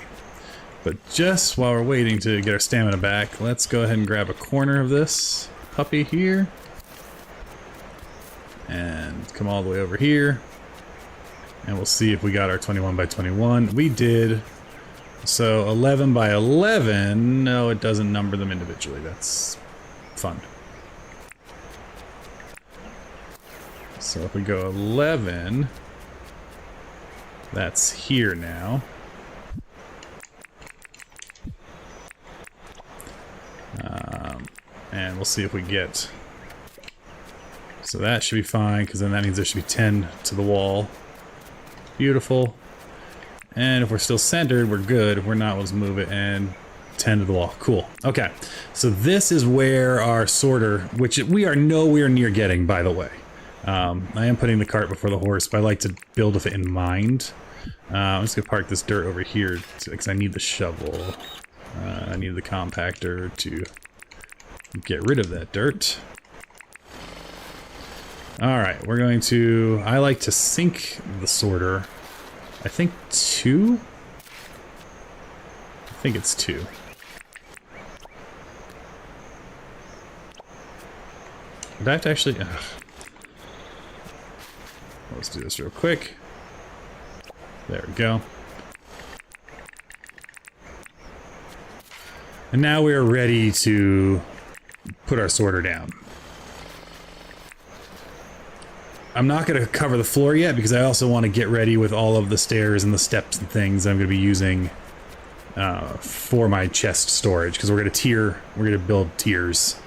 But just while we're waiting to get our stamina back, let's go ahead and grab a corner of this puppy here. And come all the way over here. And we'll see if we got our 21 by 21. We did. So 11 by 11, no, it doesn't number them individually. That's fun. So if we go 11, that's here now. And we'll see if we get... So that should be fine, because then that means there should be 10 to the wall. Beautiful. And if we're still centered, we're good. If we're not, let's move it and 10 to the wall. Cool. Okay. So this is where our sorter, which we are nowhere near getting, by the way. I am putting the cart before the horse, but I like to build with it in mind. I'm just going to park this dirt over here, because I need the shovel. I need the compactor to get rid of that dirt. Alright, we're going to... I like to sink the sorter. I think 2? I think it's 2. Would I have to actually... Let's do this real quick. There we go. And now we are ready to put our sorter down. I'm not going to cover the floor yet because I also want to get ready with all of the stairs and the steps and things I'm going to be using for my chest storage, because we're going to build tiers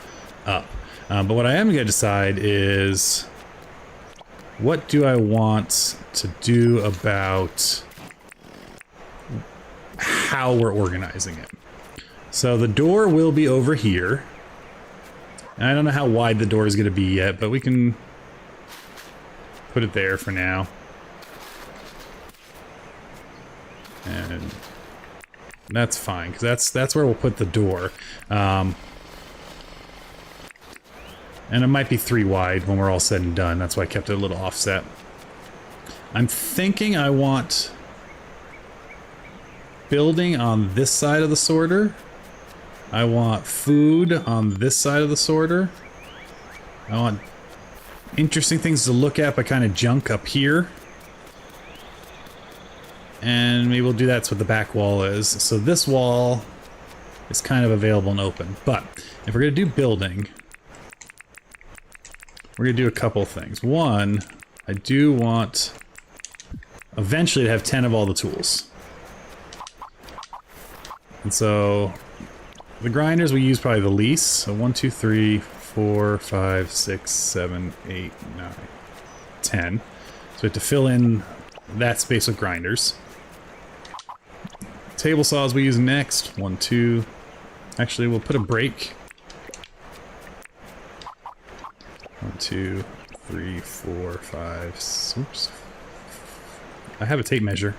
up. But what I am going to decide is, what do I want to do about how we're organizing it? So the door will be over here. And I don't know how wide the door is going to be yet, but we can put it there for now. And that's fine, because that's where we'll put the door. And it might be 3 wide when we're all said and done. That's why I kept it a little offset. I'm thinking I want building on this side of the sorter. I want food on this side of the sorter. I want interesting things to look at, but kind of junk up here. And maybe we'll do that's what the back wall is. So this wall is kind of available and open. But if we're going to do building, we're going to do a couple things. One, I do want eventually to have 10 of all the tools. And so the grinders we use probably the least. So 1, 2, 3, 4, 5, 6, 7, 8, 9, 10. So we have to fill in that space with grinders. Table saws we use next. 1, 2. Actually, we'll put a break. 1, 2, 3, 4, 5. Oops. I have a tape measure.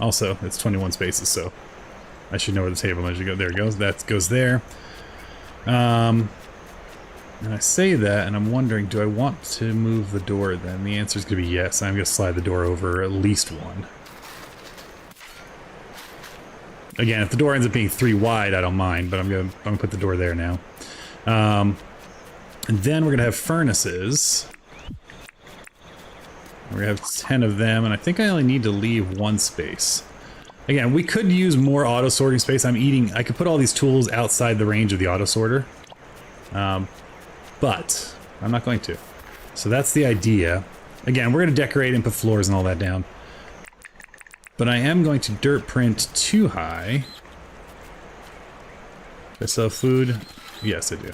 Also, it's 21 spaces, so I should know where the table measure goes. There it goes. That goes there. And I say that, and I'm wondering, do I want to move the door then? The answer is going to be yes. I'm going to slide the door over at least 1. Again, if the door ends up being 3 wide, I don't mind, but I'm going to put the door there now. And then we're going to have furnaces. We're going to have 10 of them, and I think I only need to leave 1 space. Again, we could use more auto sorting space. I could put all these tools outside the range of the auto sorter. But I'm not going to. So that's the idea. Again, we're going to decorate and put floors and all that down. But I am going to dirt print 2 high. Do I still have food? Yes, I do.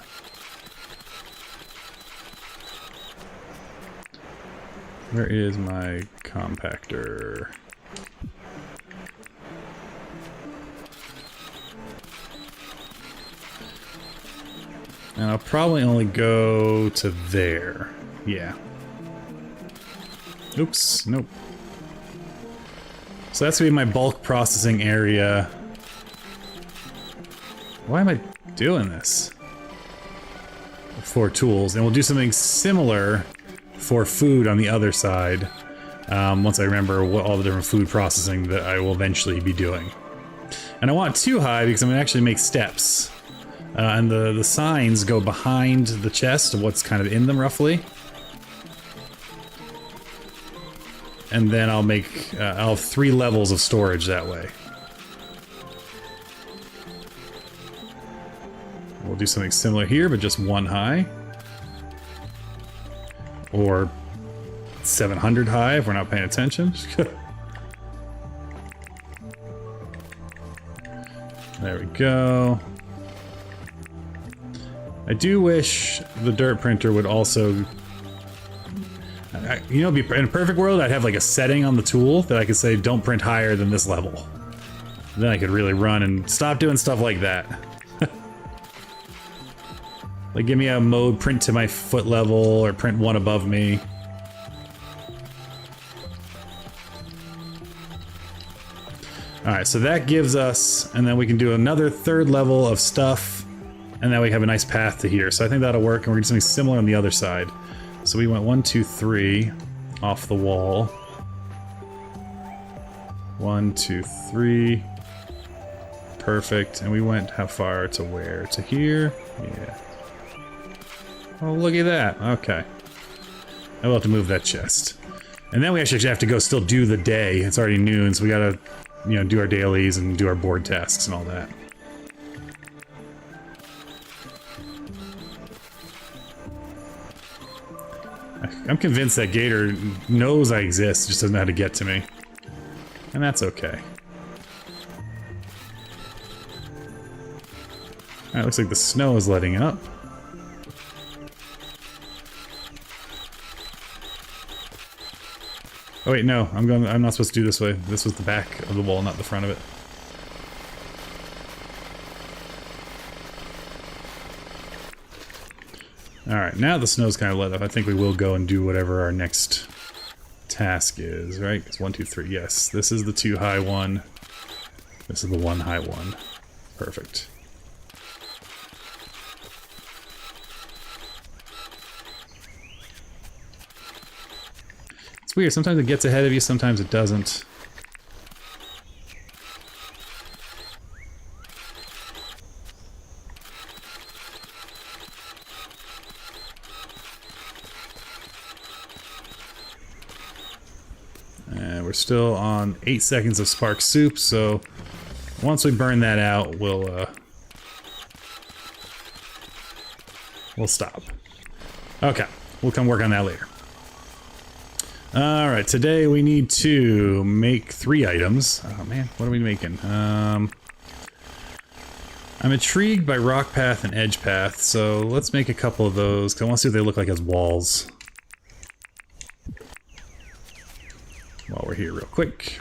Where is my compactor? And I'll probably only go to there. Yeah. Oops, nope. So that's gonna be my bulk processing area. Why am I doing this? For tools, and we'll do something similar for food on the other side, once I remember what all the different food processing that I will eventually be doing. And I want 2 high because I'm going to actually make steps. And the signs go behind the chest of what's kind of in them roughly. and then I'll make I'll have 3 levels of storage that way. We'll do something similar here, but just 1 high. Or 700 high if we're not paying attention. There we go. I do wish the dirt printer would also... you know, in a perfect world, I'd have like a setting on the tool that I could say, don't print higher than this level. Then I could really run and stop doing stuff like that. Like, give me a mode print to my foot level or print 1 above me. Alright, so that gives us, and then we can do another 3rd level of stuff, and then we have a nice path to here. So I think that'll work, and we're gonna do something similar on the other side. So we went 1, 2, 3 off the wall. 1, 2, 3. Perfect. And we went how far to where? To here? Yeah. Oh, look at that. Okay. I will have to move that chest. And then we actually have to go still do the day. It's already noon, so we gotta, you know, do our dailies and do our board tasks and all that. I'm convinced that Gator knows I exist, just doesn't know how to get to me. And that's okay. Alright, looks like the snow is letting up. Oh wait, no, I'm not supposed to do this way. This was the back of the wall, not the front of it. Alright, now the snow's kind of let up. I think we will go and do whatever our next task is, right? It's 1, 2, 3. Yes, this is the 2 high one. This is the 1 high one. Perfect. It's weird, sometimes it gets ahead of you, sometimes it doesn't. And we're still on 8 seconds of spark soup, so once we burn that out, we'll stop. Okay, we'll come work on that later. Alright, today we need to make 3 items. Oh man, what are we making? I'm intrigued by rock path and edge path, so let's make a couple of those, because I want to see what they look like as walls. While we're here real quick.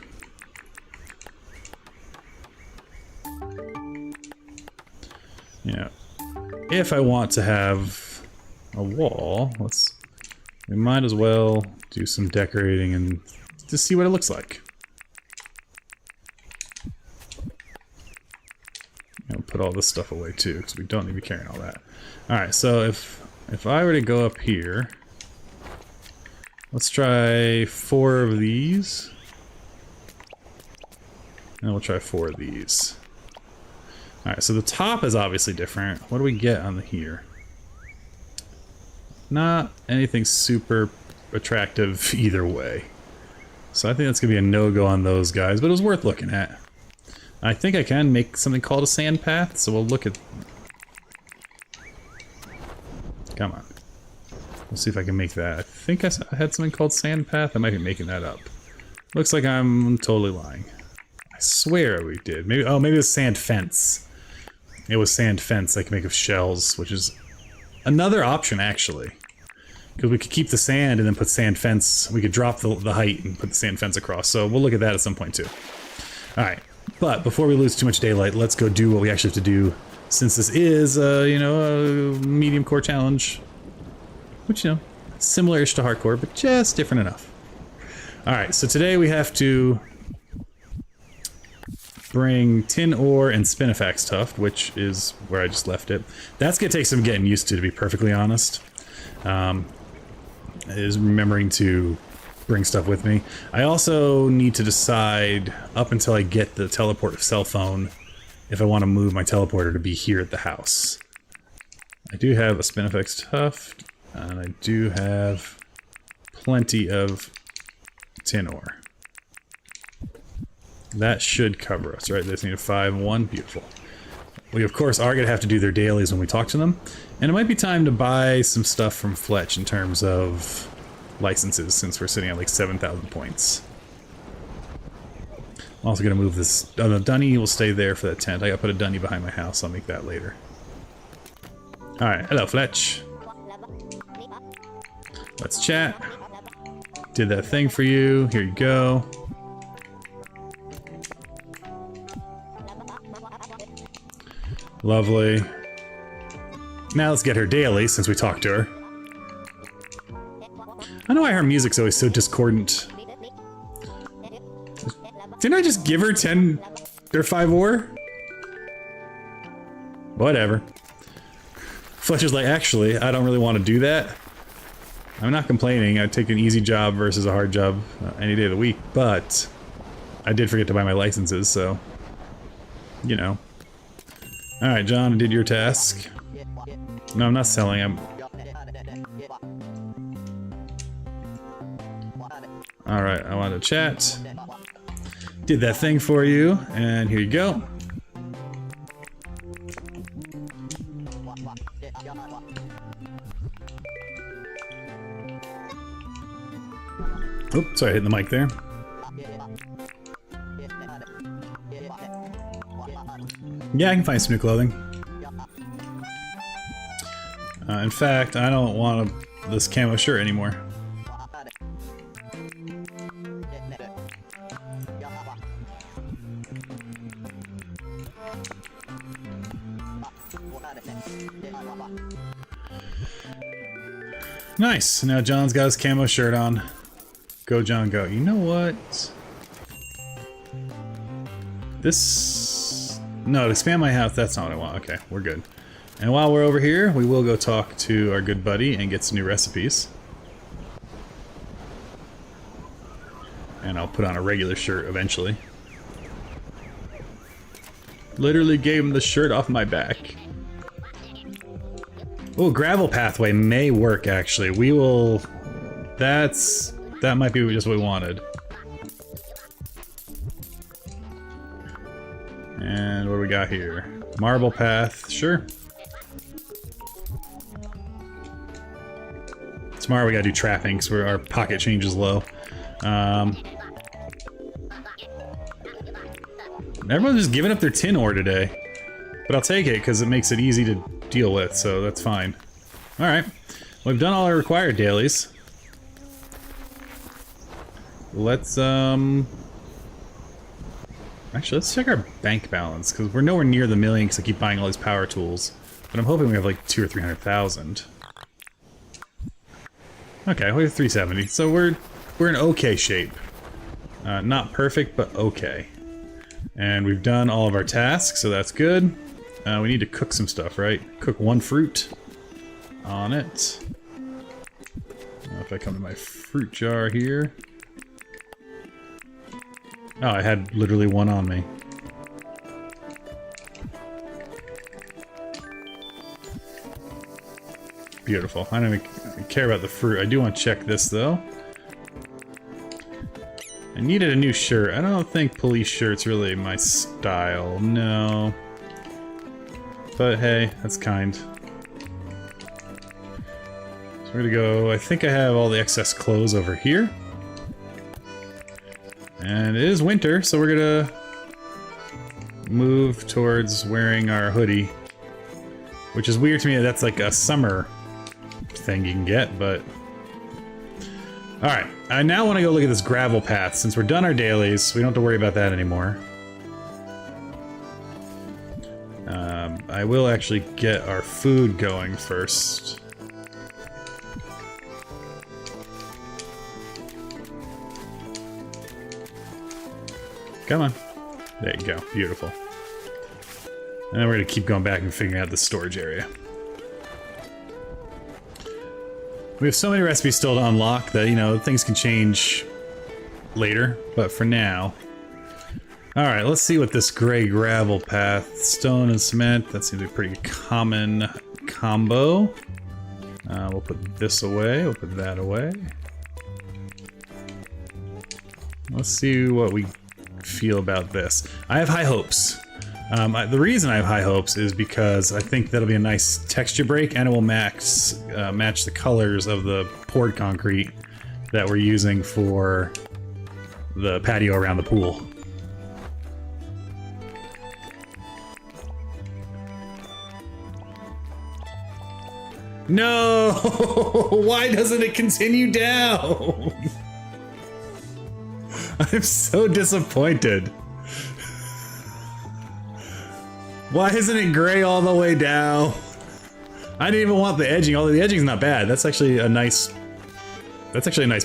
Yeah. If I want to have a wall, we might as well do some decorating and just see what it looks like. I'll put all this stuff away too, because we don't need to be carrying all that. Alright, so if I were to go up here, let's try 4 of these. And we'll try 4 of these. Alright, so the top is obviously different. What do we get on the here? Not anything super attractive either way. So I think that's going to be a no-go on those guys, but it was worth looking at. I think I can make something called a sand path, so we'll look at... Come on. Let's see if I can make that. I think I had something called sand path. I might be making that up. Looks like I'm totally lying. I swear we did. Maybe, oh, maybe it was sand fence. It was sand fence I can make of shells, which is another option, actually. Because we could keep the sand and then put sand fence. We could drop the height and put the sand fence across. So we'll look at that at some point, too. Alright. But before we lose too much daylight, let's go do what we actually have to do. Since this is, you know, a medium core challenge. Which, you know, similar-ish to hardcore, but just different enough. Alright, so today we have to bring tin ore and spinifax tuft, which is where I just left it. That's going to take some getting used to be perfectly honest. Is remembering to bring stuff with me. I also need to decide, up until I get the teleport cell phone, if I want to move my teleporter to be here at the house. I do have a spinifax tuft, and I do have plenty of tin ore. That should cover us, right? They just need a 5 and 1. Beautiful. We, of course, are going to have to do their dailies when we talk to them. And it might be time to buy some stuff from Fletch in terms of licenses, since we're sitting at like 7,000 points. I'm also going to move this... Oh, the dunny will stay there for that tent. I got to put a dunny behind my house. I'll make that later. Alright, hello, Fletch. Let's chat. Did that thing for you. Here you go. Lovely. Now let's get her daily, since we talked to her. I don't know why her music's always so discordant. Didn't I just give her 10 or 5 ore? Whatever. Fletcher's like, actually, I don't really want to do that. I'm not complaining. I'd take an easy job versus a hard job any day of the week, but I did forget to buy my licenses, so, you know. Alright, John, I did your task. No, I'm not selling. Alright, I want to chat. Did that thing for you, and here you go. Oops, sorry, hitting the mic there. Yeah, I can find some new clothing. In fact, I don't want this camo shirt anymore. Nice. Now John's got his camo shirt on. Go, John, go. You know what? This... No, to expand my house, that's not what I want. Okay, we're good. And while we're over here, we will go talk to our good buddy and get some new recipes. And I'll put on a regular shirt eventually. Literally gave him the shirt off my back. Oh, gravel pathway may work, actually. We will... That might be just what we wanted. And what do we got here? Marble path, sure. Tomorrow we gotta do trapping because our pocket change is low. Everyone's just giving up their tin ore today. But I'll take it because it makes it easy to deal with, so that's fine. Alright. Well, we've done all our required dailies. Let's, actually, let's check our bank balance, because we're nowhere near the million because I keep buying all these power tools. But I'm hoping we have like 200,000 or 300,000. Okay, we have 370, so we're in okay shape. Not perfect, but okay. And we've done all of our tasks, so that's good. We need to cook some stuff, right? Cook 1 fruit on it. If I come to my fruit jar here. Oh, I had literally 1 on me. Beautiful. I don't even care about the fruit. I do want to check this, though. I needed a new shirt. I don't think police shirt's really my style. No. But hey, that's kind. So we're gonna go... I think I have all the excess clothes over here. And it is winter, so we're gonna move towards wearing our hoodie. Which is weird to me, that's like a summer thing you can get, but... Alright, I now want to go look at this gravel path. Since we're done our dailies, we don't have to worry about that anymore. I will actually get our food going first. Come on. There you go. Beautiful. And then we're going to keep going back and figuring out the storage area. We have so many recipes still to unlock that, you know, things can change later. But for now... Alright, let's see what this gray gravel path... Stone and cement, that seems like a pretty common combo. We'll put this away, we'll put that away. Let's see what we feel about this. I have high hopes. The reason I have high hopes is because I think that'll be a nice texture break, and it will match the colors of the poured concrete that we're using for the patio around the pool. No! Why doesn't it continue down? I'm so disappointed. Why isn't it gray all the way down? I didn't even want the edging, although the edging's not bad. That's actually a nice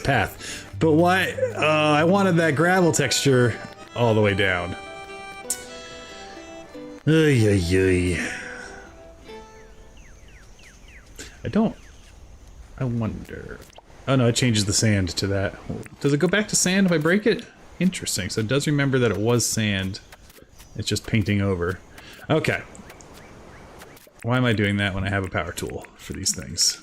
path. But why? I wanted that gravel texture all the way down. Ay, ay, ay. I wonder. Oh no, it changes the sand to that. Does it go back to sand if I break it? Interesting. So it does remember that it was sand. It's just painting over. Okay. Why am I doing that when I have a power tool for these things?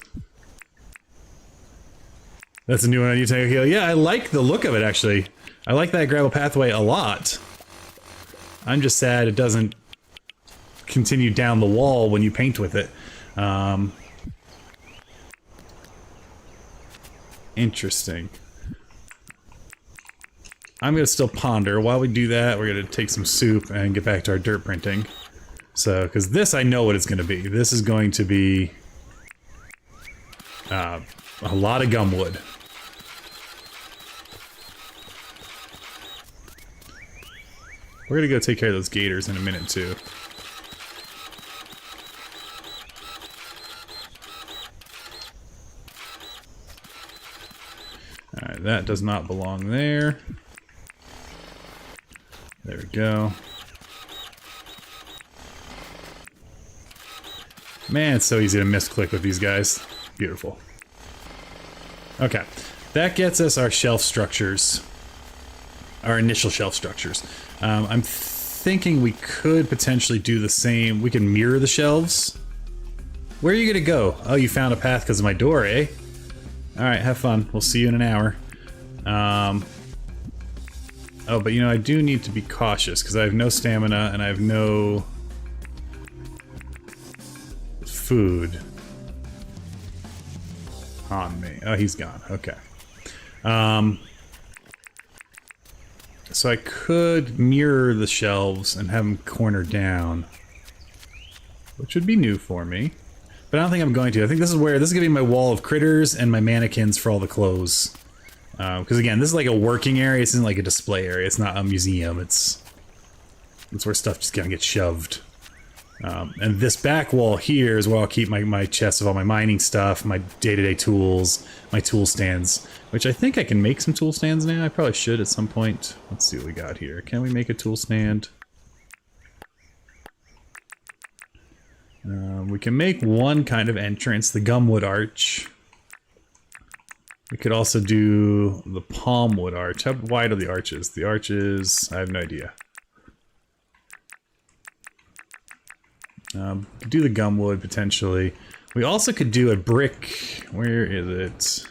That's a new one on YouTube. Yeah, I like the look of it, actually. I like that gravel pathway a lot. I'm just sad it doesn't continue down the wall when you paint with it. Interesting. I'm going to still ponder. While we do that, we're going to take some soup and get back to our dirt printing. So, because this, I know what it's going to be. This is going to be a lot of gumwood. We're going to go take care of those gators in a minute, too. Alright, that does not belong there. There we go. Man, it's so easy to misclick with these guys. Beautiful. Okay, that gets us our shelf structures. Our initial shelf structures. I'm thinking we could potentially do the same. We can mirror the shelves. Where are you gonna go? Oh, you found a path because of my door, eh? Alright, have fun. We'll see you in an hour. Oh, but you know, I do need to be cautious because I have no stamina and I have no food on me. Oh, he's gone. Okay. So I could mirror the shelves and have them corner down, which would be new for me. But I don't think I'm going to. I think this is going to be my wall of critters and my mannequins for all the clothes. Because again, this is like a working area. This isn't like a display area. It's not a museum. It's where stuff just gonna get shoved. And this back wall here is where I'll keep my chest of all my mining stuff, my day-to-day tools, my tool stands. Which I think I can make some tool stands now. I probably should at some point. Let's see what we got here. Can we make a tool stand? We can make one kind of entrance, the gumwood arch. We could also do the palmwood arch. How wide are the arches? The arches, I have no idea. Do the gumwood potentially. We also could do a brick. Where is it?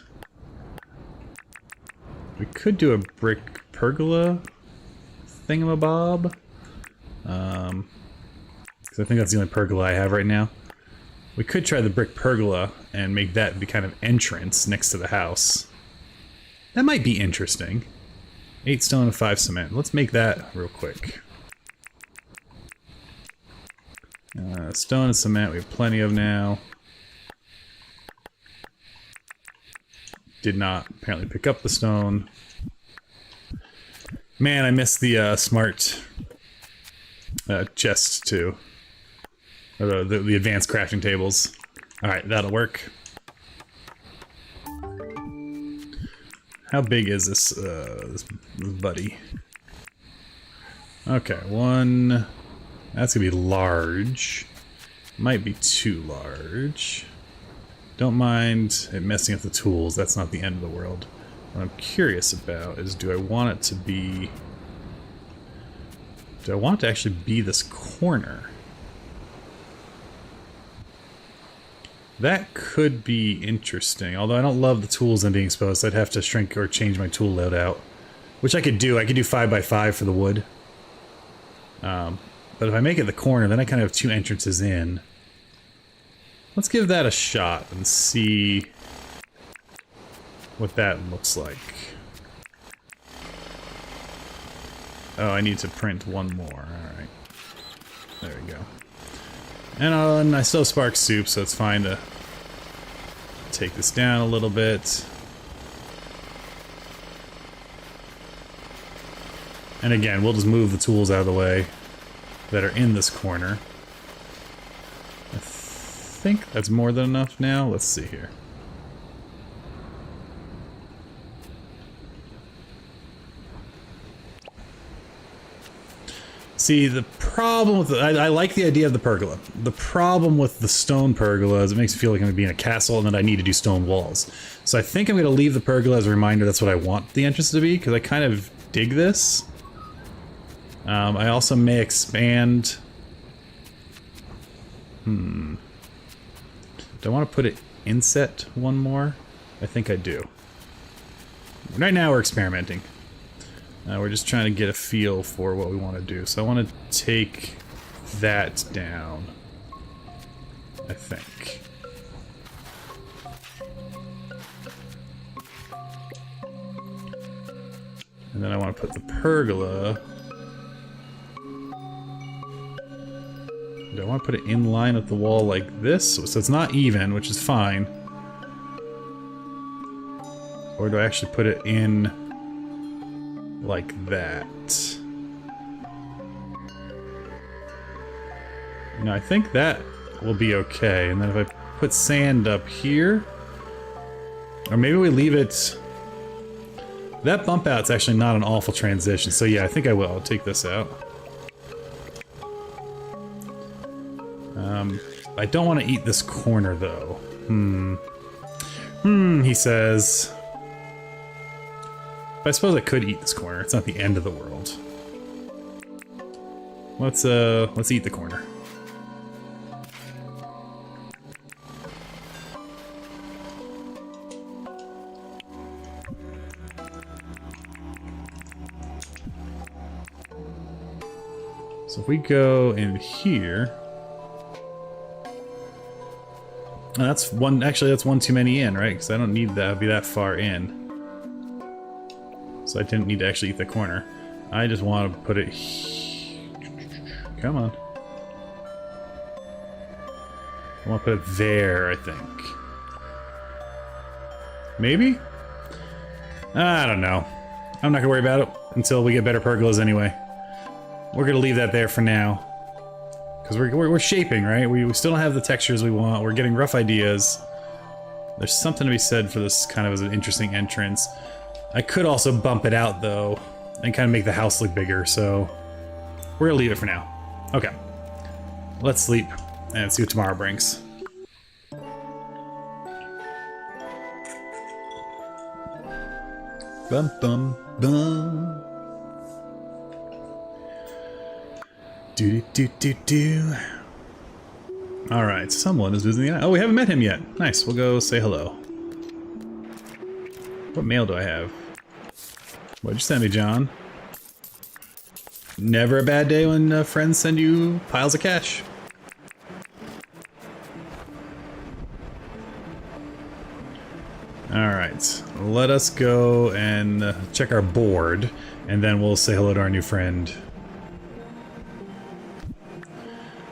We could do a brick pergola thingamabob. Because I think that's the only pergola I have right now. We could try the brick pergola and make that the kind of entrance next to the house. That might be interesting. 8 stone and 5 cement. Let's make that real quick. Stone and cement we have plenty of now. Did not apparently pick up the stone. Man, I missed the smart chest too. Or the advanced crafting tables. Alright, that'll work. How big is this buddy? Okay, one... That's gonna be large. Might be too large. Don't mind it messing up the tools. That's not the end of the world. What I'm curious about is, do I want it to be... Do I want it to actually be this corner? That could be interesting, although I don't love the tools and being exposed. I'd have to shrink or change my tool loadout. Which I could do 5x5 for the wood. But if I make it the corner, then I kind of have 2 entrances in. Let's give that a shot and see what that looks like. Oh, I need to print one more. Alright. There we go. And I still have spark soup, so it's fine to take this down a little bit. And again, we'll just move the tools out of the way that are in this corner. I think that's more than enough now. Let's see here. See, the problem with I like the idea of the pergola. The problem with the stone pergola is it makes me feel like I'm going to be in a castle and that I need to do stone walls. So I think I'm going to leave the pergola as a reminder that's what I want the entrance to be, because I kind of dig this. I also may expand... Do I want to put it inset one more? I think I do. Right now we're experimenting. We're just trying to get a feel for what we want to do. So I want to take that down, I think. And then I want to put the pergola... Do I want to put it in line with the wall like this? So it's not even, which is fine. Or do I actually put it in like that? No, I think that will be okay. And then if I put sand up here... Or maybe we leave it... That bump out's actually not an awful transition. So yeah, I think I will. I'll take this out. I don't want to eat this corner, though. He says. But I suppose I could eat this corner. It's not the end of the world. Let's eat the corner. So if we go in here... Oh, that's one, actually that's one too many in, right? Because I don't need that, be that far in. So I didn't need to actually eat the corner. I just want to put it... Come on. I want to put it there, I think. Maybe? I don't know. I'm not going to worry about it until we get better pergolas anyway. We're going to leave that there for now. Because we're shaping, right? We still don't have the textures we want. We're getting rough ideas. There's something to be said for this kind of as an interesting entrance. I could also bump it out, though, and kind of make the house look bigger, so... We're going to leave it for now. Okay. Let's sleep and see what tomorrow brings. Bum bum bum. Do. Alright, someone is visiting the island. Oh, we haven't met him yet. Nice, we'll go say hello. What mail do I have? What'd you send me, John? Never a bad day when friends send you piles of cash. Alright, let us go and check our board, and then we'll say hello to our new friend.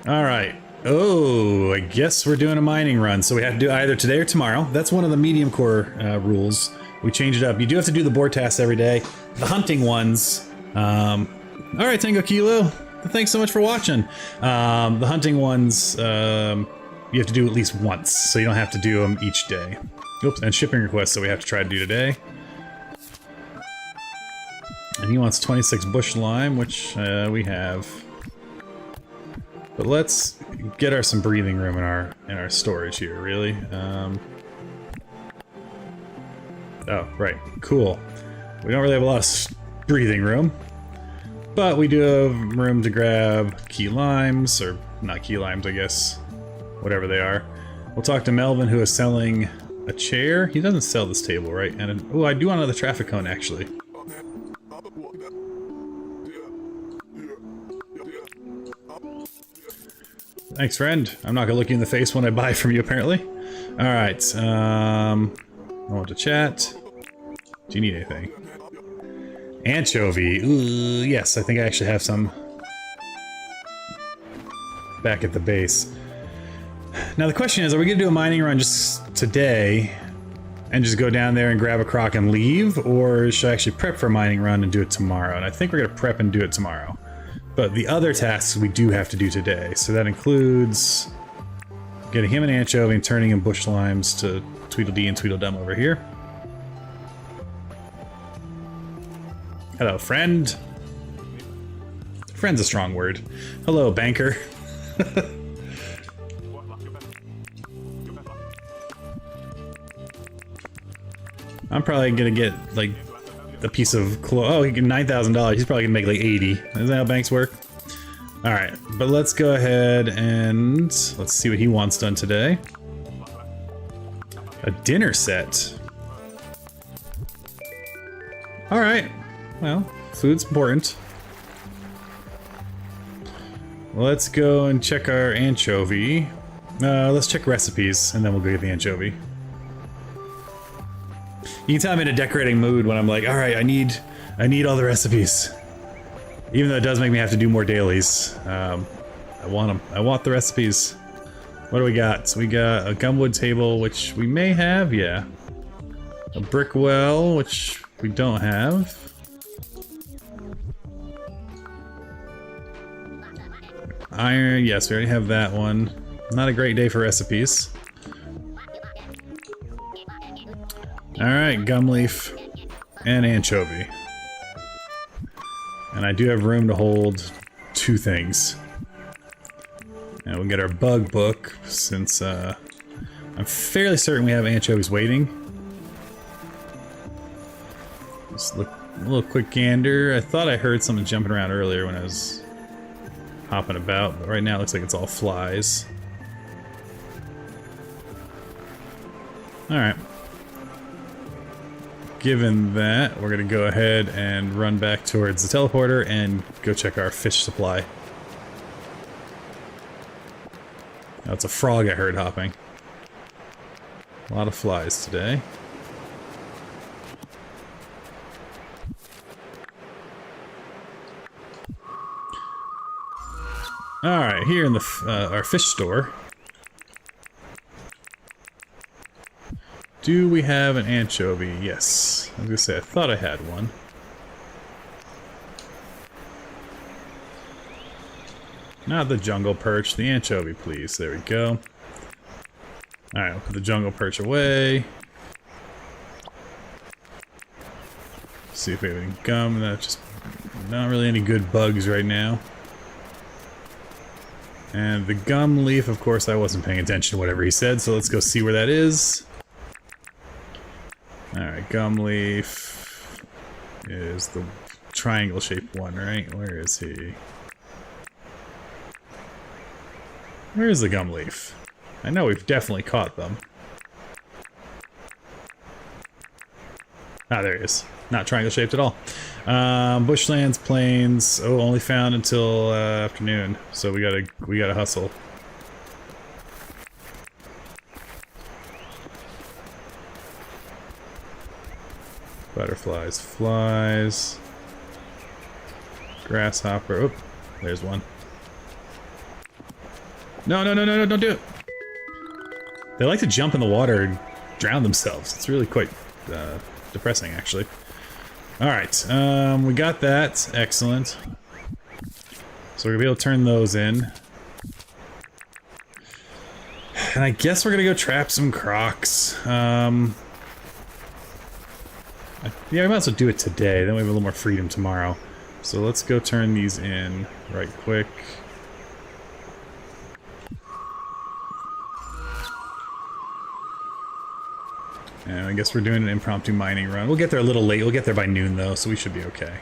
Alright. Oh, I guess we're doing a mining run, so we have to do either today or tomorrow. That's one of the MediumCore rules. We change it up. You do have to do the board tasks every day. The hunting ones... Alright, Tango Kilo. Thanks so much for watching. The hunting ones, you have to do at least once, so you don't have to do them each day. Oops, and shipping requests that we have to try to do today. And he wants 26 bush lime, which we have. But let's get our some breathing room in our storage here, really. Oh, right. Cool. We don't really have a lot of breathing room. But we do have room to grab key limes, or not key limes, I guess. Whatever they are. We'll talk to Melvin, who is selling a chair. He doesn't sell this table, right? And oh, I do want another traffic cone, actually. Thanks, friend. I'm not gonna look you in the face when I buy from you, apparently. Alright, I want to chat. Do you need anything? Anchovy. Ooh, yes, I think I actually have some back at the base. Now the question is, are we gonna do a mining run just today and just go down there and grab a croc and leave? Or should I actually prep for a mining run and do it tomorrow? And I think we're gonna prep and do it tomorrow. But the other tasks we do have to do today. So that includes getting him an anchovy and turning in bush limes to Tweedledee and Tweedledum over here. Hello, friend. Friend's a strong word. Hello, banker. I'm probably gonna get like a piece of clothes. Oh, he get $9,000. He's probably gonna make like 80. Isn't that how banks work? All right, but let's go ahead and let's see what he wants done today. A dinner set. All right. Well, food's important. Let's go and check our anchovy. Let's check recipes, and then we'll go get the anchovy. You can tell I'm in a decorating mood when I'm like, all right, I need all the recipes. Even though it does make me have to do more dailies. I want them. I want the recipes. What do we got? So we got a gumwood table, which we may have, yeah. A brick well, which we don't have. Iron, yes, we already have that one. Not a great day for recipes. Alright, gum leaf and anchovy. And I do have room to hold 2 things. And we'll get our bug book, since I'm fairly certain we have anchovies waiting. Just look a little quick gander. I thought I heard something jumping around earlier when I was hopping about, but right now it looks like it's all flies. Alright. Given that, we're gonna go ahead and run back towards the teleporter and go check our fish supply. Oh, it's a frog I heard hopping. A lot of flies today. Alright, here in the our fish store. Do we have an anchovy? Yes. I was gonna say, I thought I had one. Not the jungle perch, the anchovy, please. There we go. Alright, I'll put the jungle perch away. See if we have any gum. That's just not really any good bugs right now. And the gum leaf, of course, I wasn't paying attention to whatever he said, so let's go see where that is. Alright, gum leaf is the triangle-shaped one, right? Where is he? Where is the gum leaf? I know we've definitely caught them. Ah, there he is. Not triangle-shaped at all. Bushlands, plains. Oh, only found until afternoon. So we gotta hustle. Butterflies, flies. Grasshopper. Oh, there's one. No, no, no, no, no, don't do it! They like to jump in the water and drown themselves. It's really quite depressing, actually. Alright, we got that. Excellent. So we're gonna be able to turn those in. And I guess we're gonna go trap some crocs. Yeah, we might as well do it today, then we have a little more freedom tomorrow. So let's go turn these in right quick. And I guess we're doing an impromptu mining run. We'll get there a little late. We'll get there by noon, though, so we should be okay.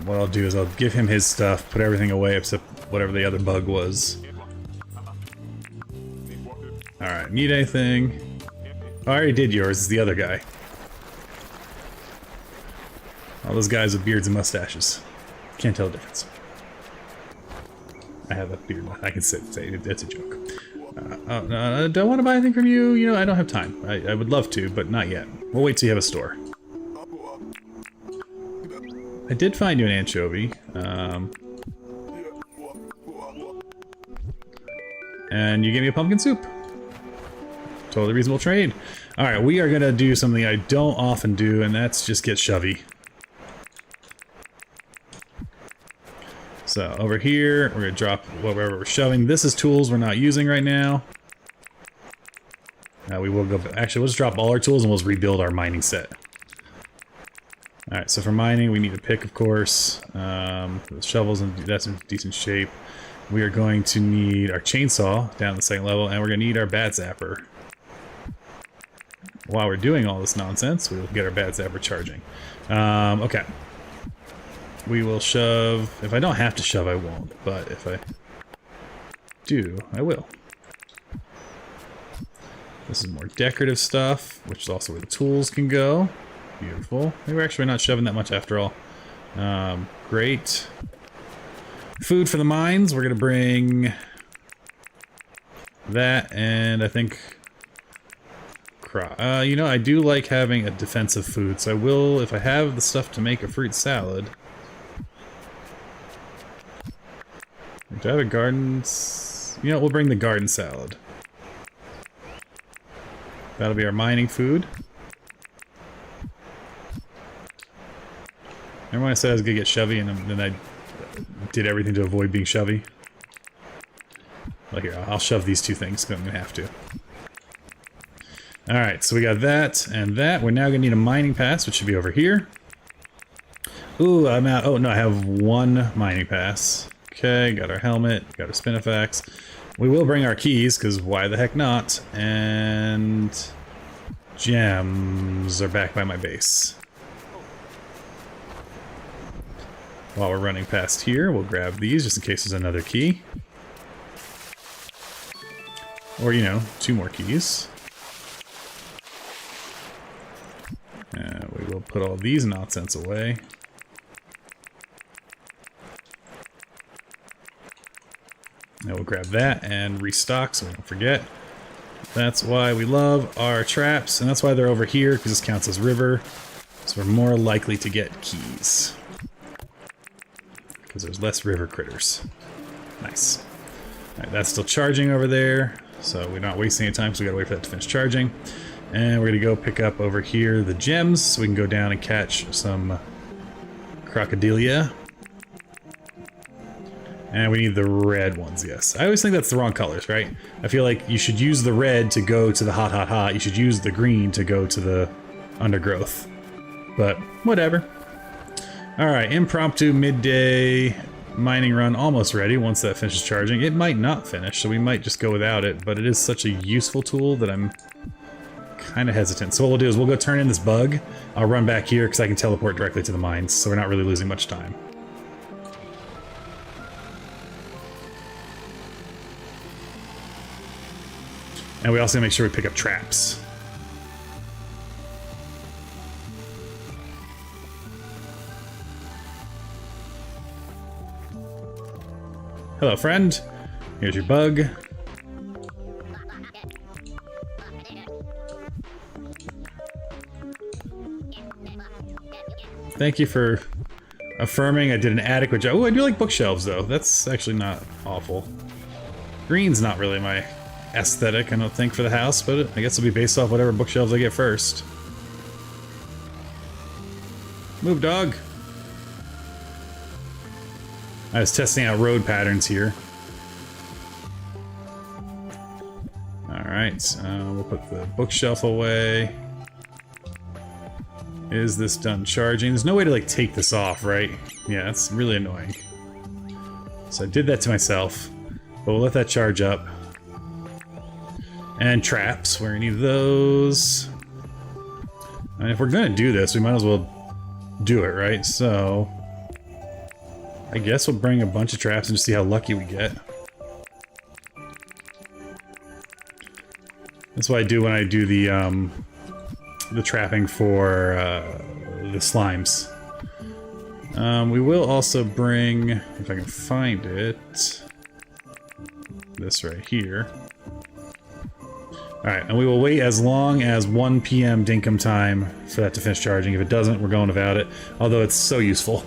What I'll do is I'll give him his stuff, put everything away except whatever the other bug was. Alright, need anything? Oh, I already did yours. It's the other guy. All those guys with beards and mustaches. Can't tell the difference. I have a beard. I can say it's a joke. Don't want to buy anything from you. You know, I don't have time. I would love to, but not yet. We'll wait till you have a store. I did find you an anchovy. And you gave me a pumpkin soup. Totally reasonable trade. Alright, we are gonna do something I don't often do, and that's just get shovey. So, over here, we're gonna drop whatever we're shoving. This is tools we're not using right now. We will go... Actually, we'll just drop all our tools and we'll just rebuild our mining set. Alright, so for mining, we need a pick, of course. The shovels, that's in decent shape. We are going to need our chainsaw down the second level, and we're going to need our bat zapper. While we're doing all this nonsense, we will get our bat zapper charging. Okay. We will shove... If I don't have to shove, I won't. But if I do, I will. This is more decorative stuff, which is also where the tools can go. Beautiful. Maybe we're actually not shoving that much after all. Great. Food for the mines. We're going to bring that, and I think... you know, I do like having a defensive food, so I will, if I have the stuff to make a fruit salad... Do I have a garden? You know, we'll bring the garden salad. That'll be our mining food. Remember when I said I was gonna get shovey and then I did everything to avoid being shovey? Well, here, I'll shove these two things because I'm gonna have to. Alright, so we got that and that. We're now gonna need a mining pass, which should be over here. Ooh, I'm out. Oh, no, I have one mining pass. Okay, got our helmet, got our spinifex. We will bring our keys, because why the heck not? And... gems are back by my base. While we're running past here, we'll grab these, just in case there's another key. Or, you know, 2 more keys. We will put all these nonsense away. Now we'll grab that and restock so we don't forget. That's why we love our traps, and that's why they're over here, because this counts as river. So we're more likely to get keys. Because there's less river critters. Nice. Alright, that's still charging over there, so we're not wasting any time, so we gotta wait for that to finish charging. And we're gonna go pick up over here the gems, so we can go down and catch some crocodilia. And we need the red ones, yes. I always think that's the wrong colors, right? I feel like you should use the red to go to the hot, hot, hot. You should use the green to go to the undergrowth. But, whatever. Alright, impromptu midday mining run almost ready once that finishes charging. It might not finish, so we might just go without it, but it is such a useful tool that I'm kind of hesitant. So what we'll do is we'll go turn in this bug. I'll run back here because I can teleport directly to the mines, so we're not really losing much time. And we also make sure we pick up traps. Hello, friend. Here's your bug. Thank you for affirming I did an adequate job. Oh, I do like bookshelves, though. That's actually not awful. Green's not really my aesthetic, I don't think, for the house, but I guess it'll be based off whatever bookshelves I get first. Move, dog! I was testing out road patterns here. Alright, we'll put the bookshelf away. Is this done charging? There's no way to, like, take this off, right? Yeah, that's really annoying. So I did that to myself, but we'll let that charge up. And traps, we're gonna need those. And if we're gonna do this, we might as well do it, right? So I guess we'll bring a bunch of traps and just see how lucky we get. That's what I do when I do the trapping for the slimes. We will also bring, if I can find it, this right here. Alright, and we will wait as long as 1 p.m. Dinkum time for that to finish charging. If it doesn't, we're going without it. Although it's so useful.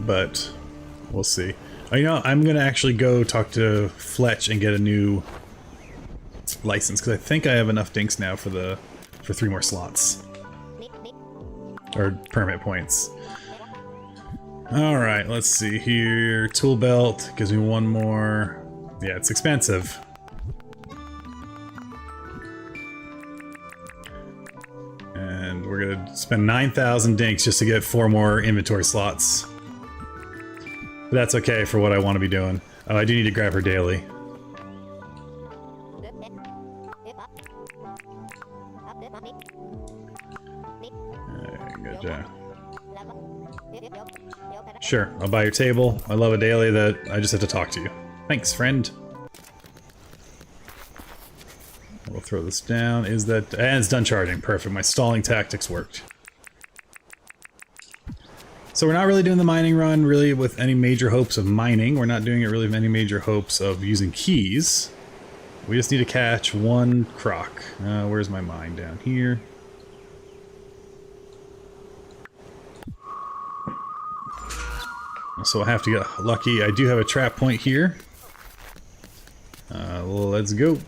But we'll see. Oh, you know, I'm gonna actually go talk to Fletch and get a new license, because I think I have enough dinks now for 3 more slots. Or permit points. Alright, let's see here. Tool belt gives me 1 more. Yeah, it's expensive. And we're gonna spend 9,000 dinks just to get 4 more inventory slots. But that's okay for what I want to be doing. Oh, I do need to grab her daily. Good job. Sure, I'll buy your table. I love a daily that I just have to talk to you. Thanks, friend. We'll throw this down. Is that... And it's done charging. Perfect. My stalling tactics worked. So we're not really doing the mining run really with any major hopes of mining. We're not doing it really with any major hopes of using keys. We just need to catch 1 croc. Where's my mine? Down here. So I have to get lucky. I do have a trap point here. Let's go.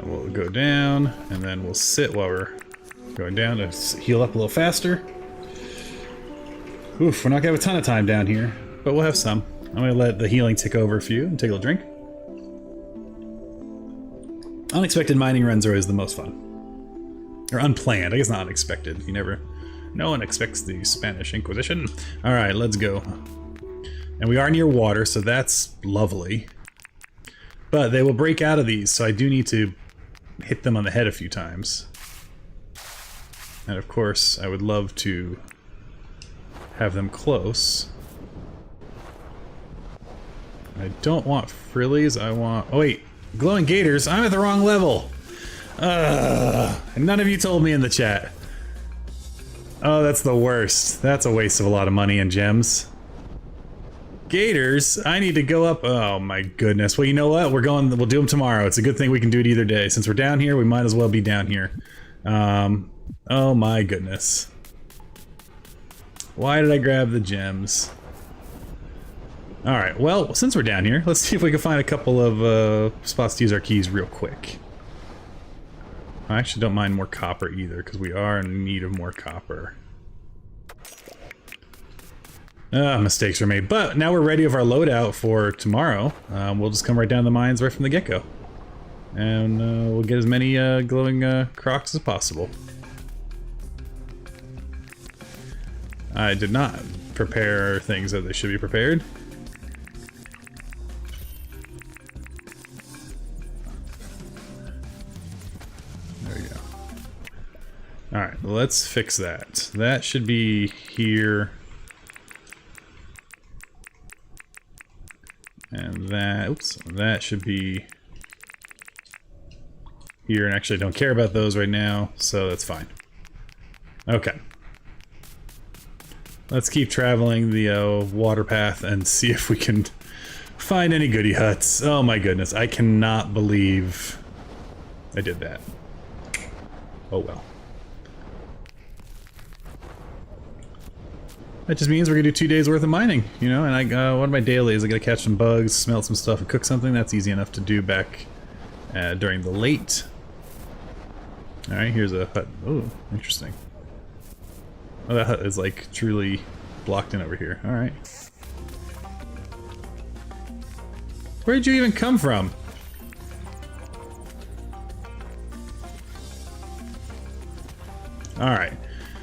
We'll go down, and then we'll sit while we're going down to heal up a little faster. Oof, we're not gonna have a ton of time down here, but we'll have some. I'm gonna let the healing tick over a few and take a little drink. Unexpected mining runs are always the most fun. Or unplanned, I guess not unexpected. You never... No one expects the Spanish Inquisition. Alright, let's go. And we are near water, so that's lovely. But they will break out of these, so I do need to hit them on the head a few times. And of course, I would love to have them close. I don't want frillies, I want... Oh wait, glowing gators, I'm at the wrong level! None of you told me in the chat. Oh, that's the worst. That's a waste of a lot of money and gems. Gators, I need to go up... Oh my goodness. Well, you know what? We'll do them tomorrow. It's a good thing we can do it either day. Since we're down here, we might as well be down here. Oh my goodness. Why did I grab the gems? Alright, well, since we're down here, let's see if we can find a couple of spots to use our keys real quick. I actually don't mind more copper either, because we are in need of more copper. Mistakes were made, but now we're ready with our loadout for tomorrow. We'll just come right down the mines right from the get-go. And we'll get as many glowing crocs as possible. I did not prepare things that they should be prepared. Alright, let's fix that. That should be here. And that, oops, that should be here. And actually I don't care about those right now, so that's fine. Okay. Let's keep traveling the water path and see if we can find any goodie huts. Oh my goodness, I cannot believe I did that. Oh well. That just means we're gonna do 2 days worth of mining, you know, and one of my dailies, I gotta catch some bugs, smelt some stuff, and cook something. That's easy enough to do back during the late. Alright, here's a hut. Oh, interesting. Oh, that hut is like truly blocked in over here. Alright. Where did you even come from? Alright.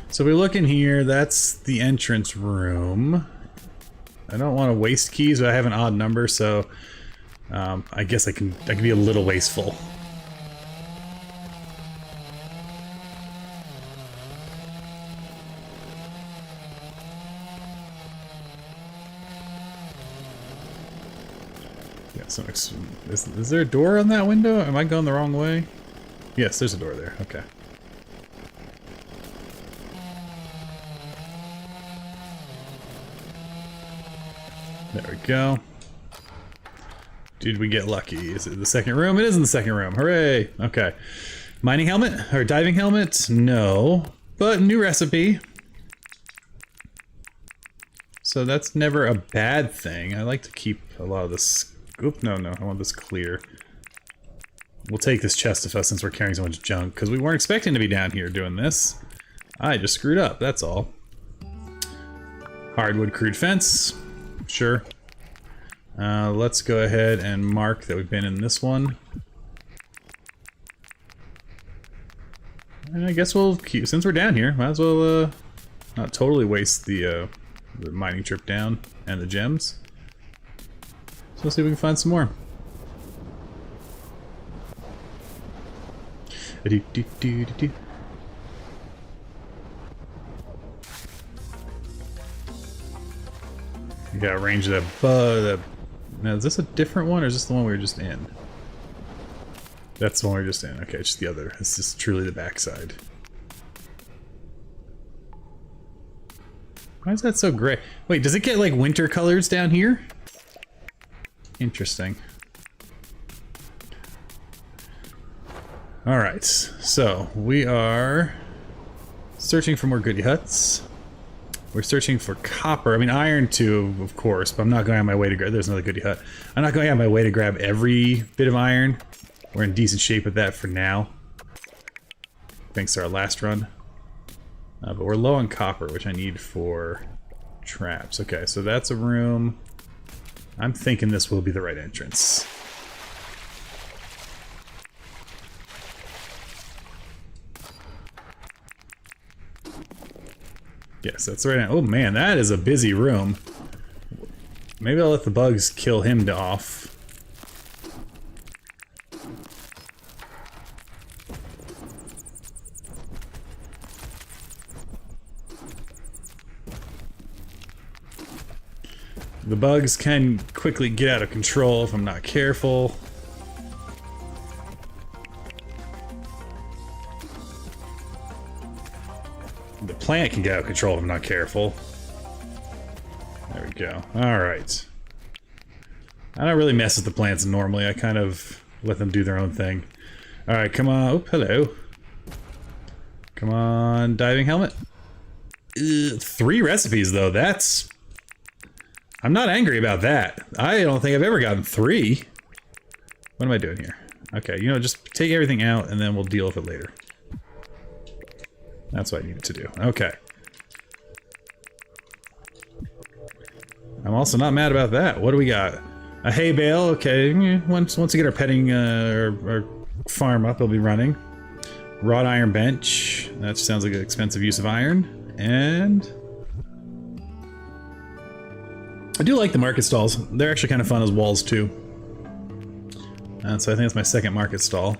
So we look in here, that's the entrance room. I don't want to waste keys, but I have an odd number, so I guess I can be a little wasteful. Is there a door on that window? Am I going the wrong way? Yes, there's a door there. Okay. There we go. Did we get lucky? Is it the second room? It is in the second room. Hooray! Okay. Mining helmet? Or diving helmet? No. But new recipe. So that's never a bad thing. I like to keep a lot of this... Oop, no, I want this clear. We'll take this chest of us since we're carrying so much junk, because we weren't expecting to be down here doing this. I just screwed up, that's all. Hardwood crude fence. Sure. Let's go ahead and mark that we've been in this one. And I guess we'll keep, since we're down here, might as well not totally waste the mining trip down and the gems. So let's see if we can find some more. You gotta range that now, is this a different one or is this the one we were just in? That's the one we were just in. Okay, it's just the other. It's just truly the backside. Why is that so gray? Wait, does it get like winter colors down here? Interesting. Alright, so we are searching for more goody huts. We're searching for copper. I mean, iron too, of course, but I'm not going out of my way to grab... There's another goody hut. I'm not going out of my way to grab every bit of iron. We're in decent shape with that for now. Thanks to our last run. But we're low on copper, which I need for traps. Okay, so that's a room. I'm thinking this will be the right entrance. Yes, that's right. Oh man, that is a busy room. Maybe I'll let the bugs kill him off. The bugs can quickly get out of control if I'm not careful. The plant can get out of control if I'm not careful. There we go. Alright. I don't really mess with the plants normally. I kind of let them do their own thing. Alright, come on. Oh, hello. Come on, diving helmet. 3 recipes, though. That's... I'm not angry about that. I don't think I've ever gotten 3. What am I doing here? Okay, you know, just take everything out and then we'll deal with it later. That's what I needed to do. Okay. I'm also not mad about that. What do we got? A hay bale. Okay. Once we get our petting our farm up, it'll be running. Wrought iron bench. That sounds like an expensive use of iron. And I do like the market stalls. They're actually kind of fun as walls too. And so I think that's my second market stall.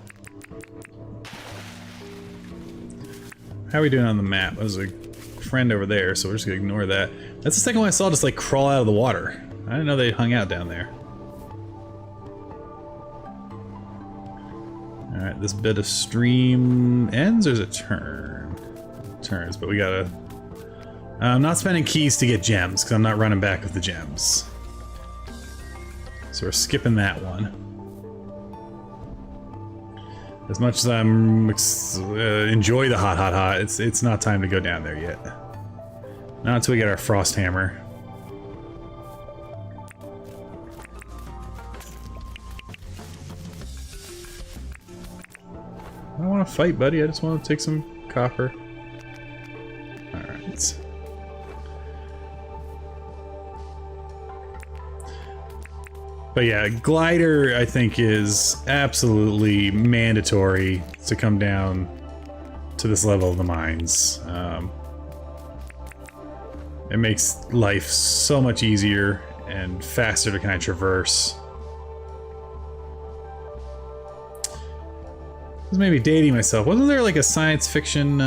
How are we doing on the map? There's a friend over there, so we're just gonna ignore that. That's the second one I saw just like crawl out of the water. I didn't know they hung out down there. Alright, this bit of stream ends, or is it turn? Turns, but we gotta... I'm not spending keys to get gems, because I'm not running back with the gems. So we're skipping that one. As much as I'm enjoy the hot, it's not time to go down there yet. Not until we get our frost hammer. I don't want to fight, buddy. I just want to take some copper. All right. But yeah, glider, I think, is absolutely mandatory to come down to this level of the mines. It makes life so much easier and faster to kind of traverse. This may be dating myself. Wasn't there like a science fiction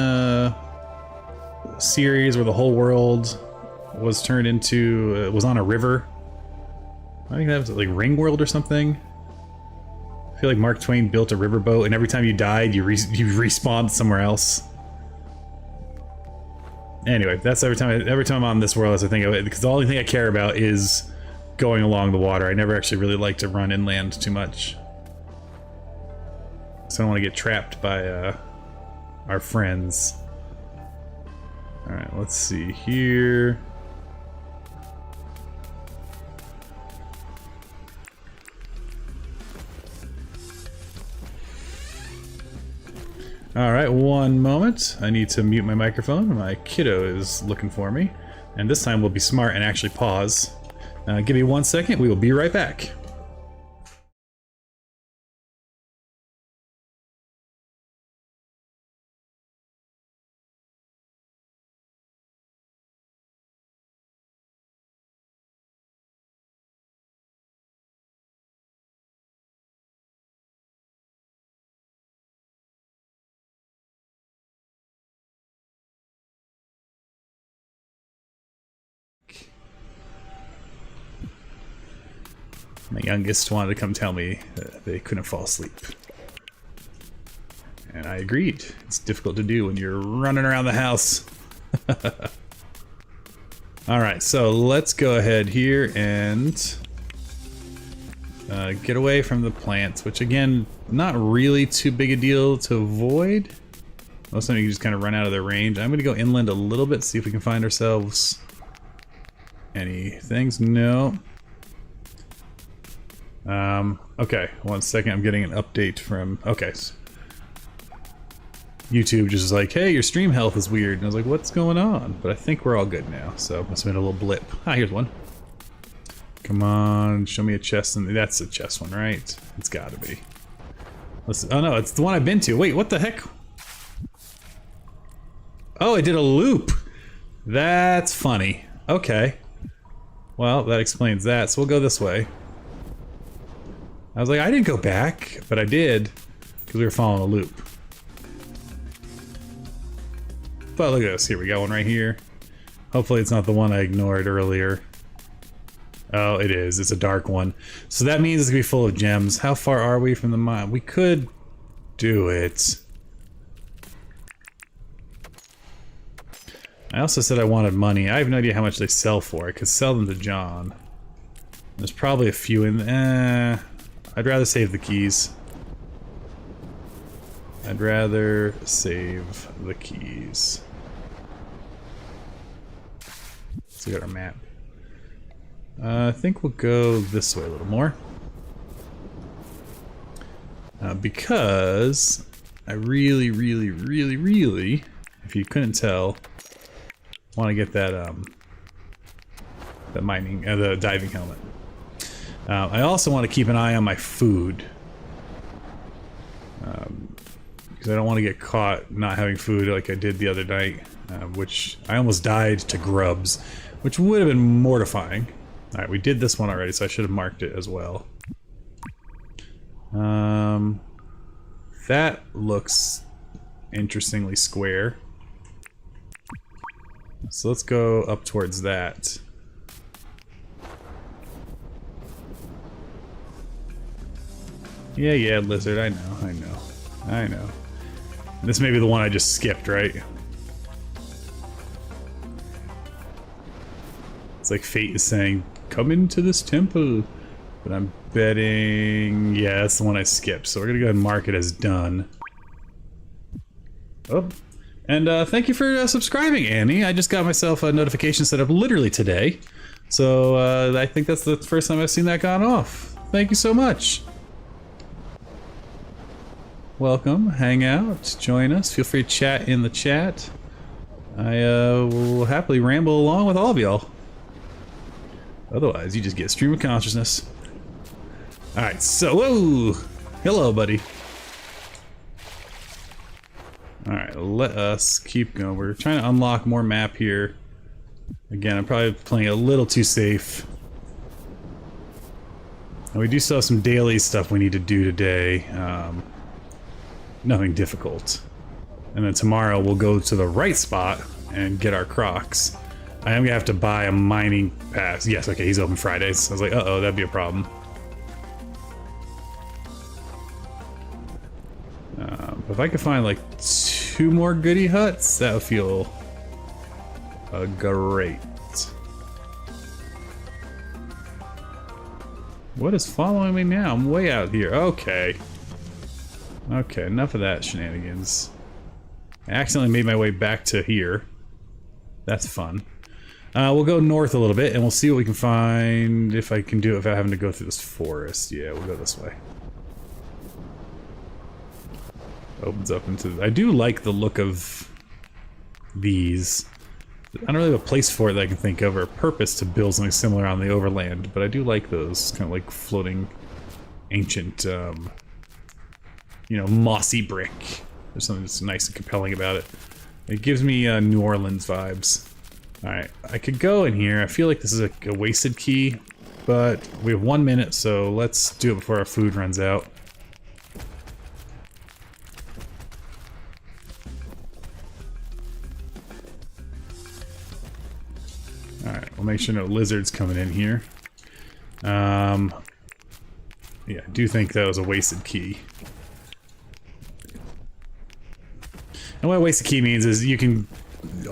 series where the whole world was turned into... was on a river? I think that was like Ring World or something. I feel like Mark Twain built a riverboat, and every time you died, you respawned somewhere else. Anyway, that's every time I'm on this world as I think of it, because the only thing I care about is going along the water. I never actually really like to run inland too much. So I don't want to get trapped by our friends. Alright, let's see here. Alright, one moment. I need to mute my microphone. My kiddo is looking for me. And this time we'll be smart and actually pause. Give me 1 second, we will be right back. My youngest wanted to come tell me that they couldn't fall asleep. And I agreed. It's difficult to do when you're running around the house. Alright, so let's go ahead here and get away from the plants, which again, not really too big a deal to avoid. Most of the time you can just kind of run out of their range. I'm going to go inland a little bit, see if we can find ourselves any things. No. Okay, 1 second, I'm getting an update from, okay. YouTube just was like, hey, your stream health is weird. And I was like, what's going on? But I think we're all good now, so must have been a little blip. Ah, here's one. Come on, show me a chest, and that's a chest one, right? It's gotta be. Oh no, it's the one I've been to. Wait, what the heck? Oh, I did a loop! That's funny. Okay. Well, that explains that, so we'll go this way. I was like, I didn't go back, but I did, because we were following a loop. But look at this, here we got one right here. Hopefully it's not the one I ignored earlier. Oh, it is, it's a dark one. So that means it's gonna be full of gems. How far are we from the mine? We could do it. I also said I wanted money. I have no idea how much they sell for. I could sell them to John. There's probably a few in I'd rather save the keys. I'd rather save the keys. So we got our map. I think we'll go this way a little more. Because I really, if you couldn't tell, want to get that that mining, the diving helmet. I also want to keep an eye on my food. Because I don't want to get caught not having food like I did the other night. Which I almost died to grubs. Which would have been mortifying. Alright, we did this one already, so I should have marked it as well. That looks interestingly square. So let's go up towards that. Yeah, lizard, I know. This may be the one I just skipped, right? It's like fate is saying, come into this temple. But I'm betting, yeah, that's the one I skipped. So we're gonna go ahead and mark it as done. Oh, and thank you for subscribing, Annie. I just got myself a notification set up literally today. So I think that's the first time I've seen that gone off. Thank you so much. Welcome, hang out, join us. Feel free to chat in the chat. I will happily ramble along with all of y'all. Otherwise, you just get stream of consciousness. Alright, so, whoa! Hello, buddy. Alright, let us keep going. We're trying to unlock more map here. Again, I'm probably playing a little too safe. And we do still have some daily stuff we need to do today. Nothing difficult. And then tomorrow we'll go to the right spot and get our Crocs. I am gonna have to buy a mining pass. Yes, okay, he's open Fridays. I was like, uh-oh, that'd be a problem. If I could find like 2 more goodie huts, that would feel great. What is following me now? I'm way out here. Okay. Okay, enough of that shenanigans. I accidentally made my way back to here. That's fun. We'll go north a little bit and we'll see what we can find, if I can do it without having to go through this forest. Yeah, we'll go this way. Opens up into... I do like the look of these. I don't really have a place for it that I can think of, or a purpose to build something similar on the overland, but I do like those kind of like floating ancient, you know, mossy brick. There's something that's nice and compelling about it. It gives me New Orleans vibes. Alright, I could go in here. I feel like this is a wasted key, but we have 1 minute, so let's do it before our food runs out. Alright, we'll make sure no lizards coming in here. Yeah, I do think that was a wasted key. And what a wasted key means is you can...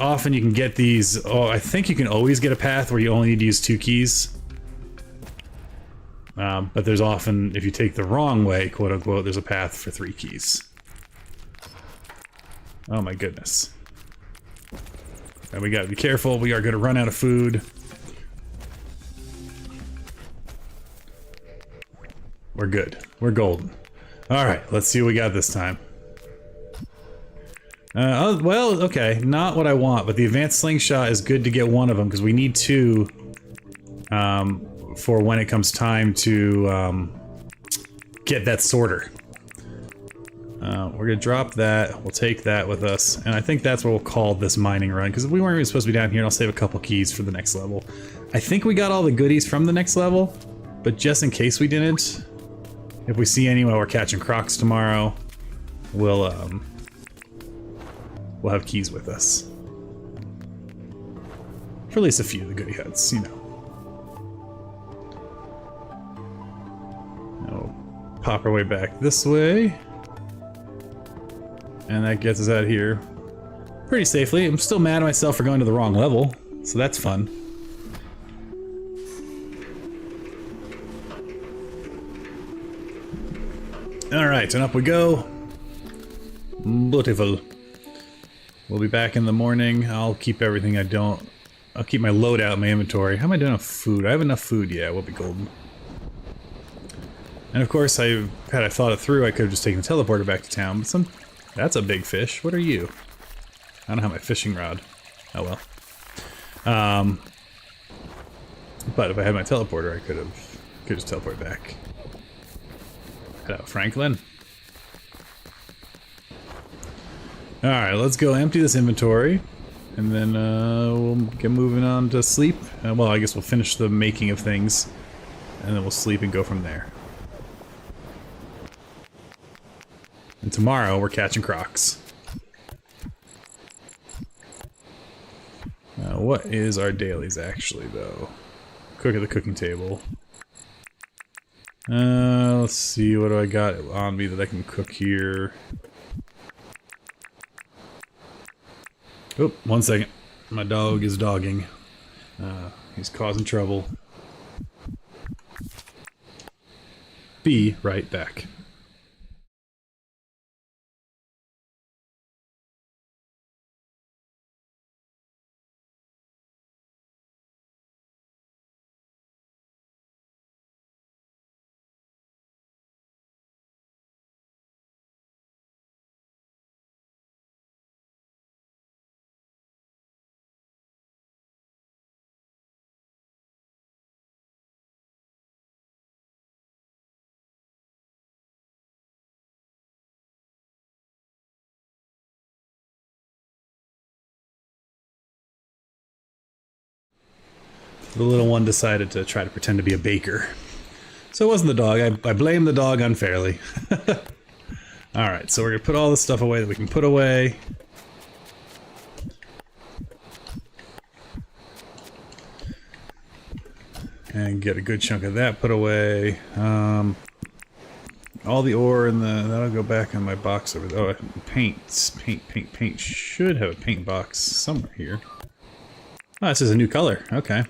Often you can get these... Oh, I think you can always get a path where you only need to use 2 keys. But there's often, if you take the wrong way, quote-unquote, there's a path for 3 keys. Oh my goodness. And we gotta be careful, we are gonna run out of food. We're good. We're golden. Alright, let's see what we got this time. Oh, well, okay, not what I want, but the advanced slingshot is good to get 1 of them, because we need 2 for when it comes time to get that sorter. We're gonna drop that, we'll take that with us, and I think that's what we'll call this mining run, because we weren't even supposed to be down here, and I'll save a couple keys for the next level. I think we got all the goodies from the next level, but just in case we didn't, if we see any while we're catching crocs tomorrow, we'll have keys with us. For at least a few of the goodie huts, you know. Now we'll pop our way back this way. And that gets us out of here pretty safely. I'm still mad at myself for going to the wrong level, so that's fun. Alright, and up we go. Beautiful. We'll be back in the morning. I'll keep everything I'll keep my loadout in my inventory. How am I doing on food? I have enough food, yeah, we'll be golden. And of course, had I thought it through, I could have just taken the teleporter back to town, but that's a big fish. What are you? I don't have my fishing rod. Oh well. But if I had my teleporter, I could just teleport back. Hello, Franklin. Alright, let's go empty this inventory, and then we'll get moving on to sleep. Well, I guess we'll finish the making of things, and then we'll sleep and go from there. And tomorrow, we're catching crocs. What is our dailies, actually, though? Cook at the cooking table. Let's see, what do I got on me that I can cook here? Oh, 1 second. My dog is dogging. He's causing trouble. Be right back. The little one decided to try to pretend to be a baker. So it wasn't the dog. I blame the dog unfairly. Alright, so we're going to put all the stuff away that we can put away. And get a good chunk of that put away. All the ore in the... That'll go back in my box over there. Oh, paint. Should have a paint box somewhere here. Oh, this is a new color. Okay.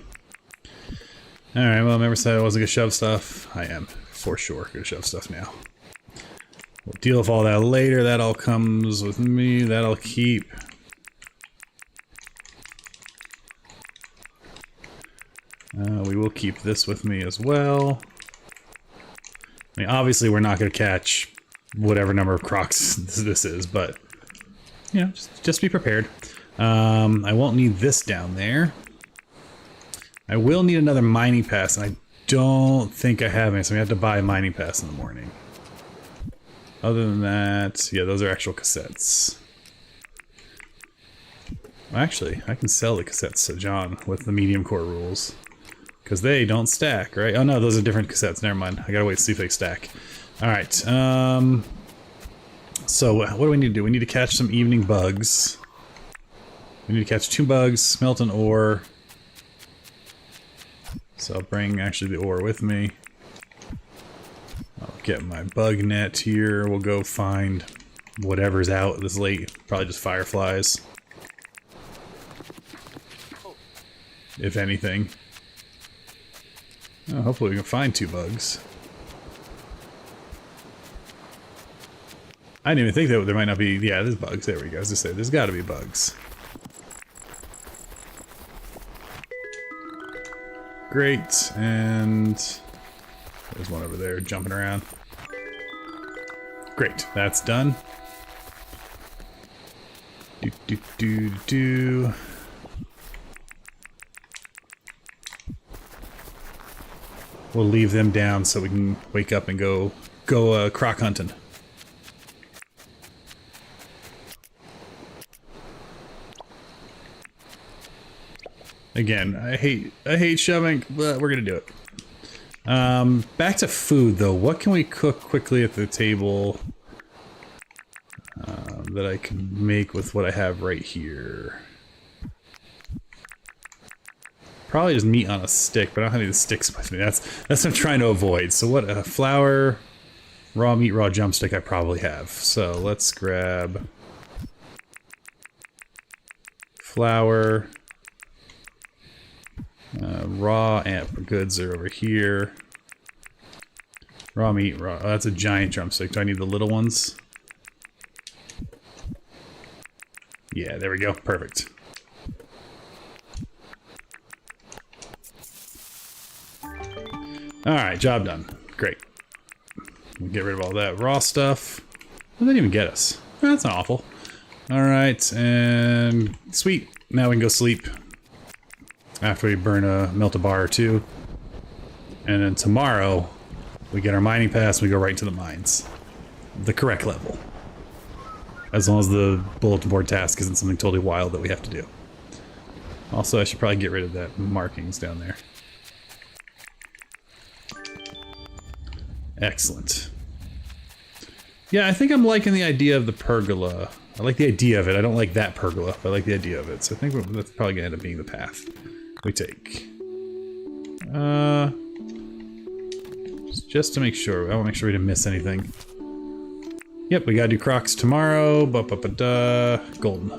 Alright, well, remember said I wasn't gonna shove stuff. I am, for sure, gonna shove stuff now. We'll deal with all that later. That all comes with me. That'll keep. We will keep this with me as well. I mean, obviously we're not going to catch whatever number of crocs this is, but, you know, just be prepared. I won't need this down there. I will need another mining pass, and I don't think I have any, so we have to buy a mining pass in the morning. Other than that, yeah, those are actual cassettes. Well, actually, I can sell the cassettes to John with the MediumCore rules. Because they don't stack, right? Oh no, those are different cassettes. Never mind. I gotta wait to see if they stack. Alright, so what do we need to do? We need to catch some evening bugs. We need to catch 2 bugs, smelt an ore. So I'll bring actually the ore with me. I'll get my bug net here. We'll go find whatever's out this late. Probably just fireflies. If anything. Oh, hopefully we can find 2 bugs. I didn't even think that there might not be... Yeah, there's bugs. There we go. As I say, there's got to be bugs. Great, and... There's one over there jumping around. Great, that's done. Do. We'll leave them down so we can wake up and go croc hunting. Again, I hate shoving, but we're gonna do it. Back to food though. What can we cook quickly at the table that I can make with what I have right here? Probably just meat on a stick, but I don't have any of the sticks with me. That's what I'm trying to avoid. So what, flour, raw meat, raw jump stick I probably have. So let's grab flour, raw amp goods are over here. Raw meat, raw, oh, that's a giant drumstick. Do I need the little ones? Yeah, there we go, perfect. Alright, job done. Great. We'll get rid of all that raw stuff. What did that even get us? Oh, that's not awful. Alright, and sweet. Now we can go sleep. After we melt a bar or 2. And then tomorrow, we get our mining pass and we go right to the mines. The correct level. As long as the bulletin board task isn't something totally wild that we have to do. Also, I should probably get rid of that markings down there. Excellent. Yeah, I think I'm liking the idea of the pergola. I like the idea of it. I don't like that pergola, but I like the idea of it. So I think that's probably going to end up being the path we take. Just to make sure. I want to make sure we didn't miss anything. Yep, we got to do crocs tomorrow. Golden.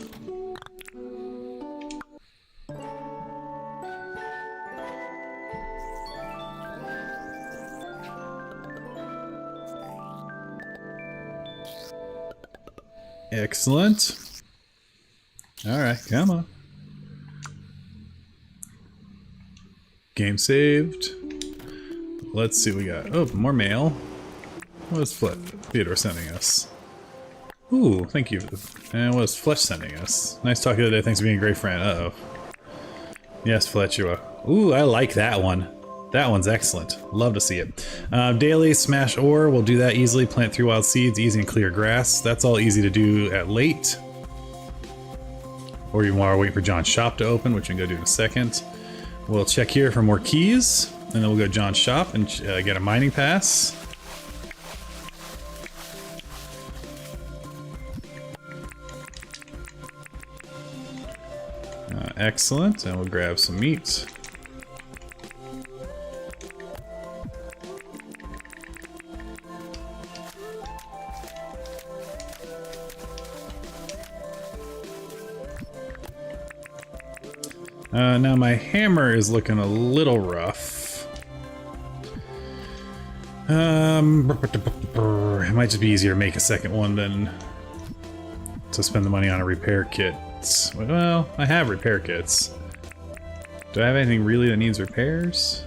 Excellent. Alright, come on. Game saved. Let's see what we got. Oh, more mail. What is Theodore sending us? Ooh, thank you. And what is Fletch sending us? Nice talking today. Thanks for being a great friend. Uh-oh. Yes, Fletch, you are. Ooh, I like that one. That one's excellent. Love to see it. Daily smash ore. We'll do that easily. Plant 3 wild seeds. Easy and clear grass. That's all easy to do at late. Or even while we're waiting for John's shop to open, which we can go do in a second. We'll check here for more keys. And then we'll go to John's shop and get a mining pass. Excellent. And we'll grab some meat. Now my hammer is looking a little rough. It might just be easier to make a second one than to spend the money on a repair kit. Well, I have repair kits. Do I have anything really that needs repairs?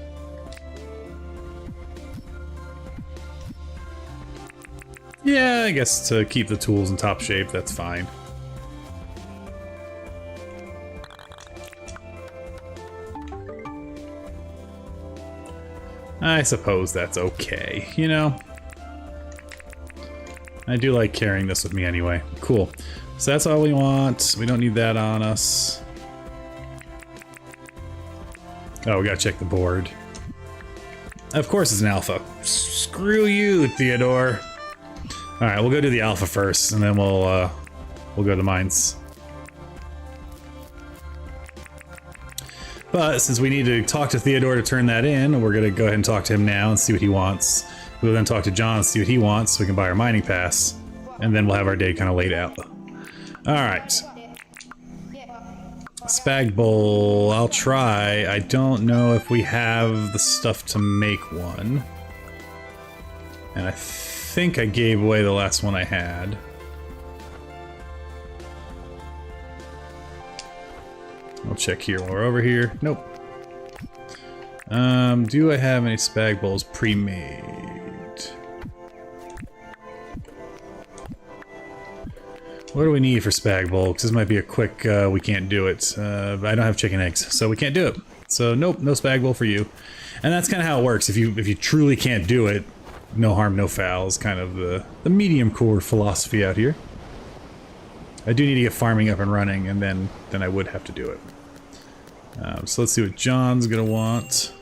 Yeah, I guess to keep the tools in top shape, that's fine. I suppose that's okay, you know? I do like carrying this with me anyway. Cool. So that's all we want. We don't need that on us. Oh, we gotta check the board. Of course it's an alpha. Screw you, Theodore. Alright, we'll go do the alpha first, and then we'll go to the mines. But since we need to talk to Theodore to turn that in, we're gonna go ahead and talk to him now and see what he wants. We'll then talk to John and see what he wants so we can buy our mining pass. And then we'll have our day kind of laid out. Alright. Spag bowl, I'll try. I don't know if we have the stuff to make one. And I think I gave away the last one I had. I'll check here while we're over here. Nope. Do I have any spag bowls pre-made? What do we need for spag bowl? Because this might be a quick, we can't do it. I don't have chicken eggs, so we can't do it. So nope, no spag bowl for you. And that's kind of how it works. If you truly can't do it, no harm, no foul is kind of the MediumCore philosophy out here. I do need to get farming up and running, and then I would have to do it. So let's see what John's gonna want.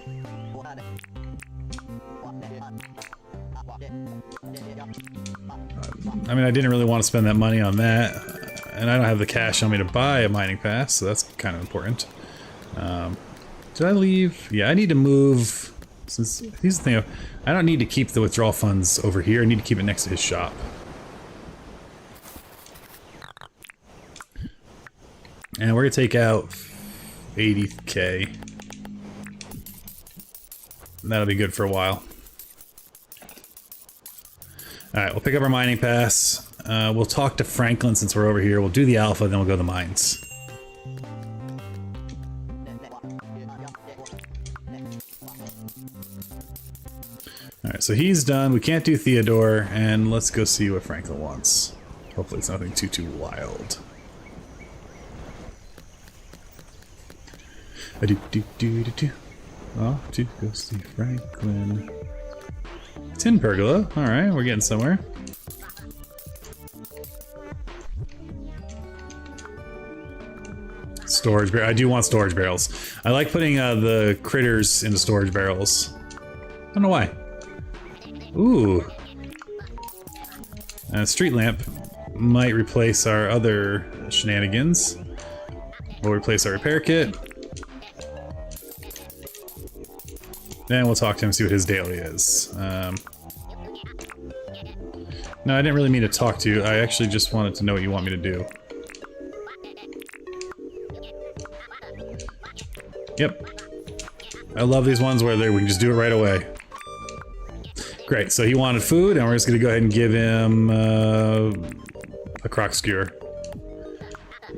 I mean, I didn't really want to spend that money on that, and I don't have the cash on me to buy a mining pass, so that's kind of important. Did I leave? Yeah, I need to move. Since here's the thing, I don't need to keep the withdrawal funds over here. I need to keep it next to his shop. And we're gonna take out 80K. That'll be good for a while. Alright, we'll pick up our mining pass. We'll talk to Franklin since we're over here. We'll do the alpha, then we'll go to the mines. Alright, so he's done. We can't do Theodore, and let's go see what Franklin wants. Hopefully it's nothing too wild. Oh, to go see Franklin. Tin pergola. Alright, we're getting somewhere. Storage barrel. I do want storage barrels. I like putting the critters into storage barrels. I don't know why. Ooh. A street lamp might replace our other shenanigans. We'll replace our repair kit. Then we'll talk to him and see what his daily is. No, I didn't really mean to talk to you. I actually just wanted to know what you want me to do. Yep. I love these ones where we can just do it right away. Great, so he wanted food, and we're just gonna go ahead and give him a crock skewer.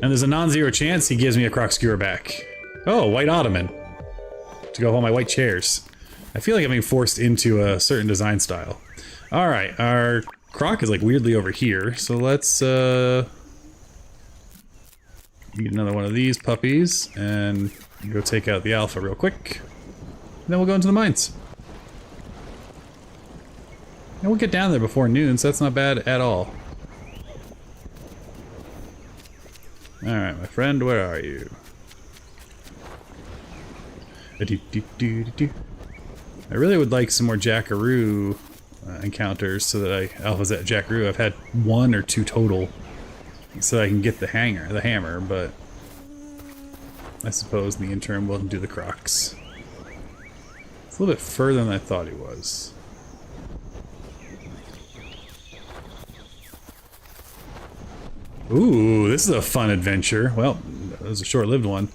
And there's a non-zero chance he gives me a crock skewer back. Oh, white ottoman. To go with all my white chairs. I feel like I'm being forced into a certain design style. Alright, our crock is like weirdly over here, so let's get another one of these puppies and go take out the alpha real quick. And then we'll go into the mines. And we'll get down there before noon, so that's not bad at all. Alright, my friend, where are you? I really would like some more Jackaroo encounters so that alphas at Jackaroo. I've had 1 or 2 total, so that I can get the hammer, but I suppose in the interim we'll do the crocs. It's a little bit further than I thought he was. Ooh, this is a fun adventure. Well, it was a short-lived one.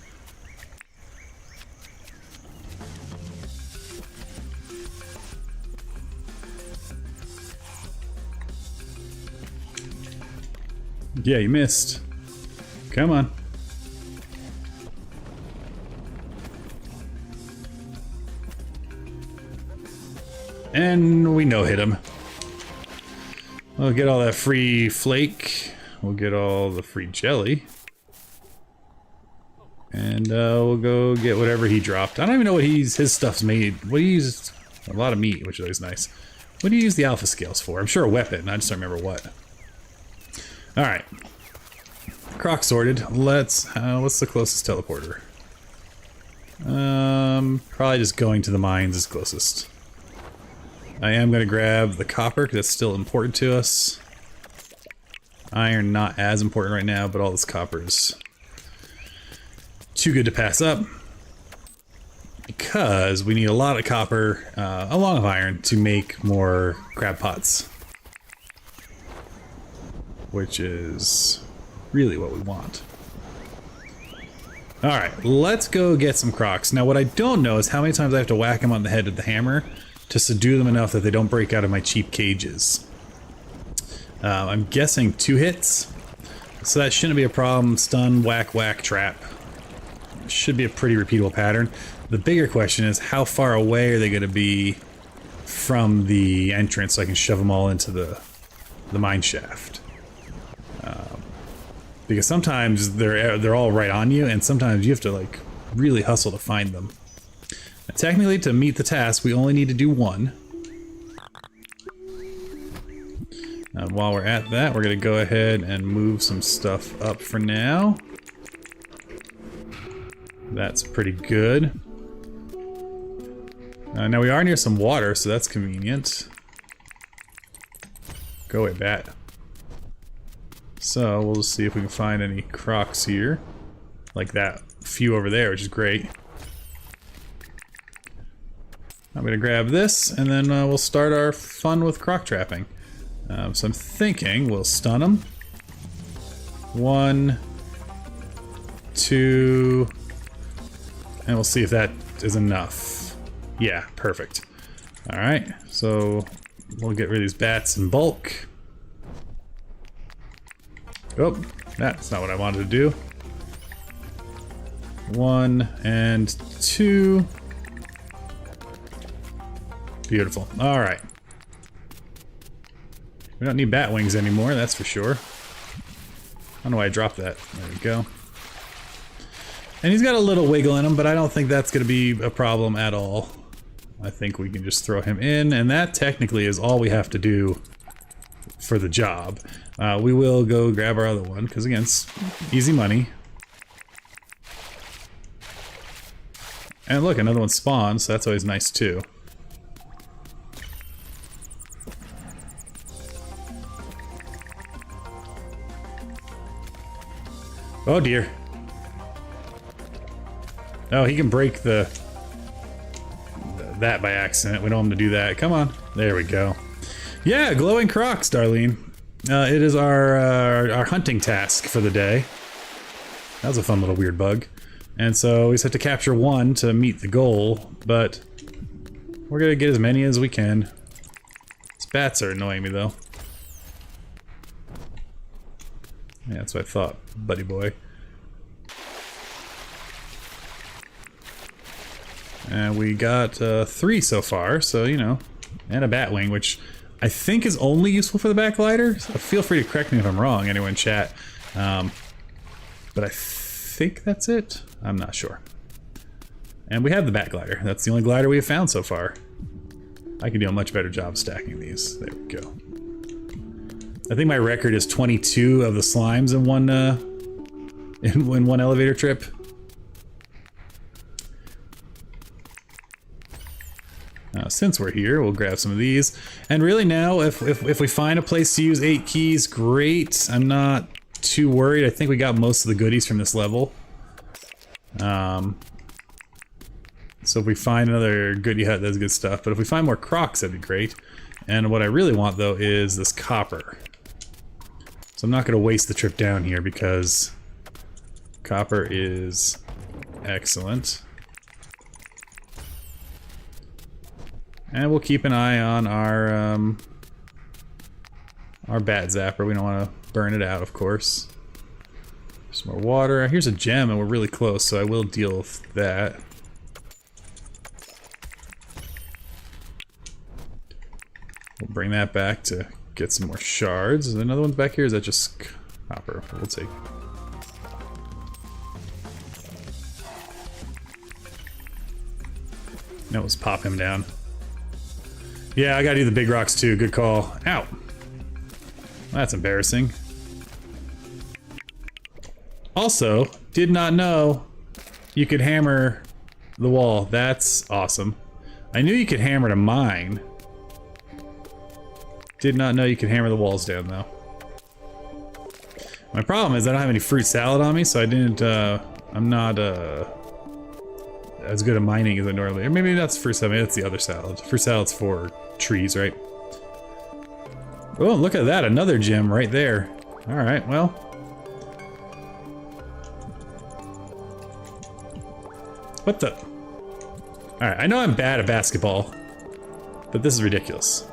Yeah, you missed. Come on. And we no-hit him. We'll get all that free flake. We'll get all the free jelly. And we'll go get whatever he dropped. I don't even know what his stuff's made. What he used? A lot of meat, which is nice. What do you use the alpha scales for? I'm sure a weapon. I just don't remember what. All right. Croc sorted. Let's. What's the closest teleporter? Probably just going to the mines is closest. I am going to grab the copper because it's still important to us. Iron not as important right now, but all this copper is too good to pass up. Because we need a lot of copper, along with iron, to make more crab pots. Which is really what we want. Alright, let's go get some crocs. Now what I don't know is how many times I have to whack them on the head with the hammer to subdue them enough that they don't break out of my cheap cages. I'm guessing 2 hits, so that shouldn't be a problem. Stun, whack, whack, trap. Should be a pretty repeatable pattern. The bigger question is how far away are they going to be from the entrance so I can shove them all into the mine shaft. Because sometimes they're all right on you, and sometimes you have to like really hustle to find them. Now, technically, to meet the task, we only need to do 1. And while we're at that, we're going to go ahead and move some stuff up for now. That's pretty good. Now we are near some water, so that's convenient. Go away, bat. So we'll just see if we can find any crocs here. Like that few over there, which is great. I'm gonna grab this, and then we'll start our fun with croc trapping. So I'm thinking we'll stun them. 1, 2, and we'll see if that is enough. Yeah, perfect. Alright, so we'll get rid of these bats in bulk. Oh, that's not what I wanted to do. 1 and 2. Beautiful. Alright. We don't need bat wings anymore, that's for sure. I don't know why I dropped that. There we go. And he's got a little wiggle in him, but I don't think that's going to be a problem at all. I think we can just throw him in, and that technically is all we have to do for the job. We will go grab our other one, because again, it's easy money. And look, another one spawns, so that's always nice too. Oh dear. Oh, he can break that by accident. We don't want him to do that. Come on. There we go. Yeah, glowing crocs, Darlene. It is our hunting task for the day. That was a fun little weird bug. And so we just have to capture 1 to meet the goal, but we're gonna get as many as we can. These bats are annoying me though. Yeah, that's what I thought, buddy boy. And we got 3 so far, so you know, and a bat wing, which I think is only useful for the backglider. So feel free to correct me if I'm wrong, anyone in chat. But I think that's it. I'm not sure. And we have the backglider. That's the only glider we have found so far. I can do a much better job stacking these. There we go. I think my record is 22 of the slimes in one elevator trip. Since we're here, we'll grab some of these. And really now, if we find a place to use 8 keys, great. I'm not too worried. I think we got most of the goodies from this level. So if we find another goodie hut, that's good stuff. But if we find more crocs, that'd be great. And what I really want, though, is this copper. So I'm not going to waste the trip down here because copper is excellent. And we'll keep an eye on our our bat zapper. We don't want to burn it out, of course. Some more water. Here's a gem, and we're really close, so I will deal with that. We'll bring that back to get some more shards. Is there another one back here? Is that just copper? We'll take. No, let's pop him down. Yeah, I gotta do the big rocks too. Good call. Ow! That's embarrassing. Also, did not know you could hammer the wall. That's awesome. I knew you could hammer to mine. Did not know you could hammer the walls down though. My problem is I don't have any fruit salad on me, so I didn't, I'm not, as good at mining as I normally. Or maybe that's fruit salad, maybe that's the other salad. Fruit salad's for trees, right? Oh, look at that, another gem right there. Alright, well. What the? Alright, I know I'm bad at basketball, but this is ridiculous.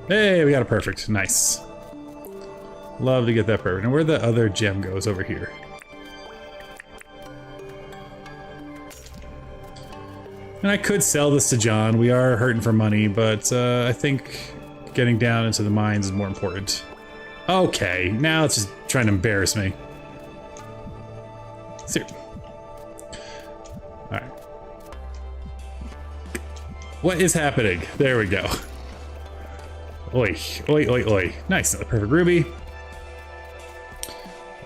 Hey, we got a perfect. Nice. Love to get that perfect. And where the other gem goes over here. And I could sell this to John. We are hurting for money, but I think getting down into the mines is more important. Okay, now it's just trying to embarrass me. Alright. What is happening? There we go. Oi, oi, oi, oi. Nice, another perfect ruby.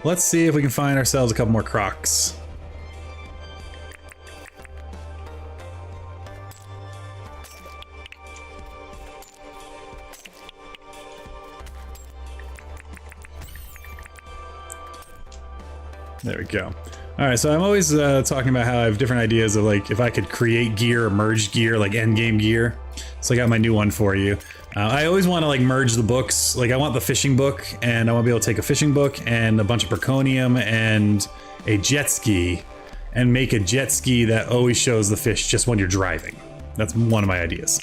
Let's see if we can find ourselves a couple more crocs. There we go. Alright, so I'm always talking about how I have different ideas of like if I could create gear or merge gear, like endgame gear. So I got my new one for you. I always want to like merge the books. Like I want the fishing book, and I want to be able to take a fishing book and a bunch of Braconium and a jet ski and make a jet ski that always shows the fish just when you're driving. That's one of my ideas.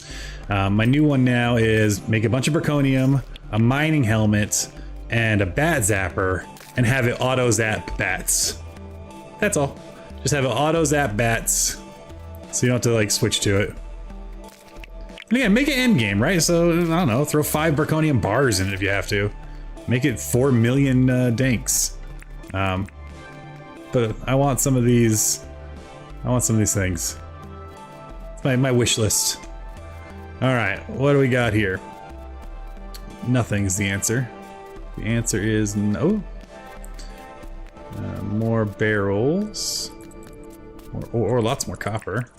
My new one now is make a bunch of Braconium, a mining helmet, and a bat zapper, and have it auto zap bats. That's all. Just have it auto zap bats, so you don't have to like switch to it. And again, make it end game, right? So I don't know, throw 5 Braconium bars in it if you have to. Make it 4 million dinks. But I want some of these. I want some of these things. It's my wish list. All right, what do we got here? Nothing's the answer. The answer is no. More barrels, or lots more copper.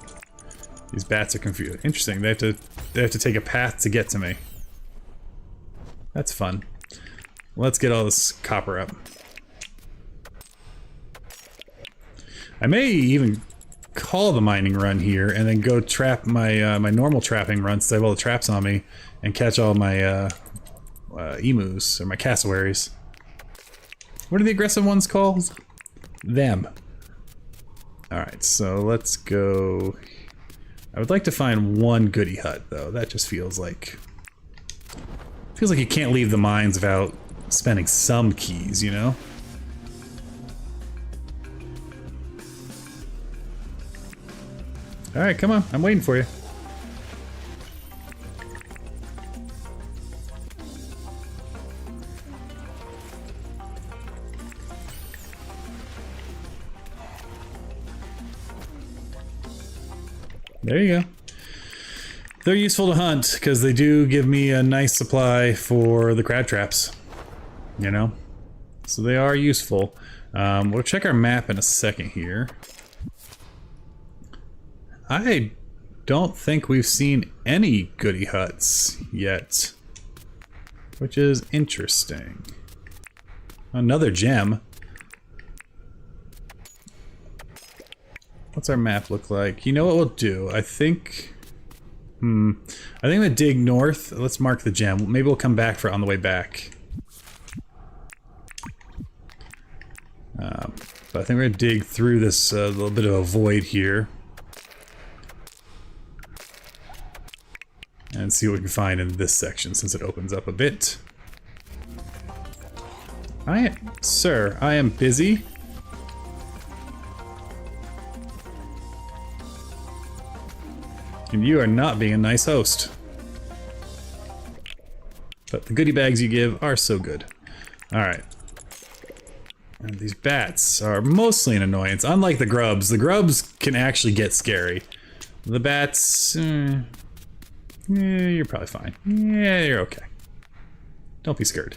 These bats are confused. Interesting. They have to take a path to get to me. That's fun. Let's get all this copper up. I may even call the mining run here and then go trap my my normal trapping run since I have all the traps on me and catch all my emus or my cassowaries. What are the aggressive ones called? Them. Alright, so let's go. I would like to find one goody hut though. That just feels like you can't leave the mines without spending some keys, you know? Alright, come on, I'm waiting for you. There you go. They're useful to hunt because they do give me a nice supply for the crab traps, you know? So they are useful. We'll check our map in a second here. I don't think we've seen any goody huts yet, which is interesting. Another gem. What's our map look like? You know what we'll do? I think I'm gonna dig north. Let's mark the gem. Maybe we'll come back for it on the way back. But I think we're gonna dig through this little bit of a void here. And and see what we can find in this section since it opens up a bit. Sir, I am busy. And you are not being a nice host. But the goodie bags you give are so good. Alright. And these bats are mostly an annoyance. Unlike the grubs can actually get scary. The bats, you're probably fine. Yeah, you're okay. Don't be scared.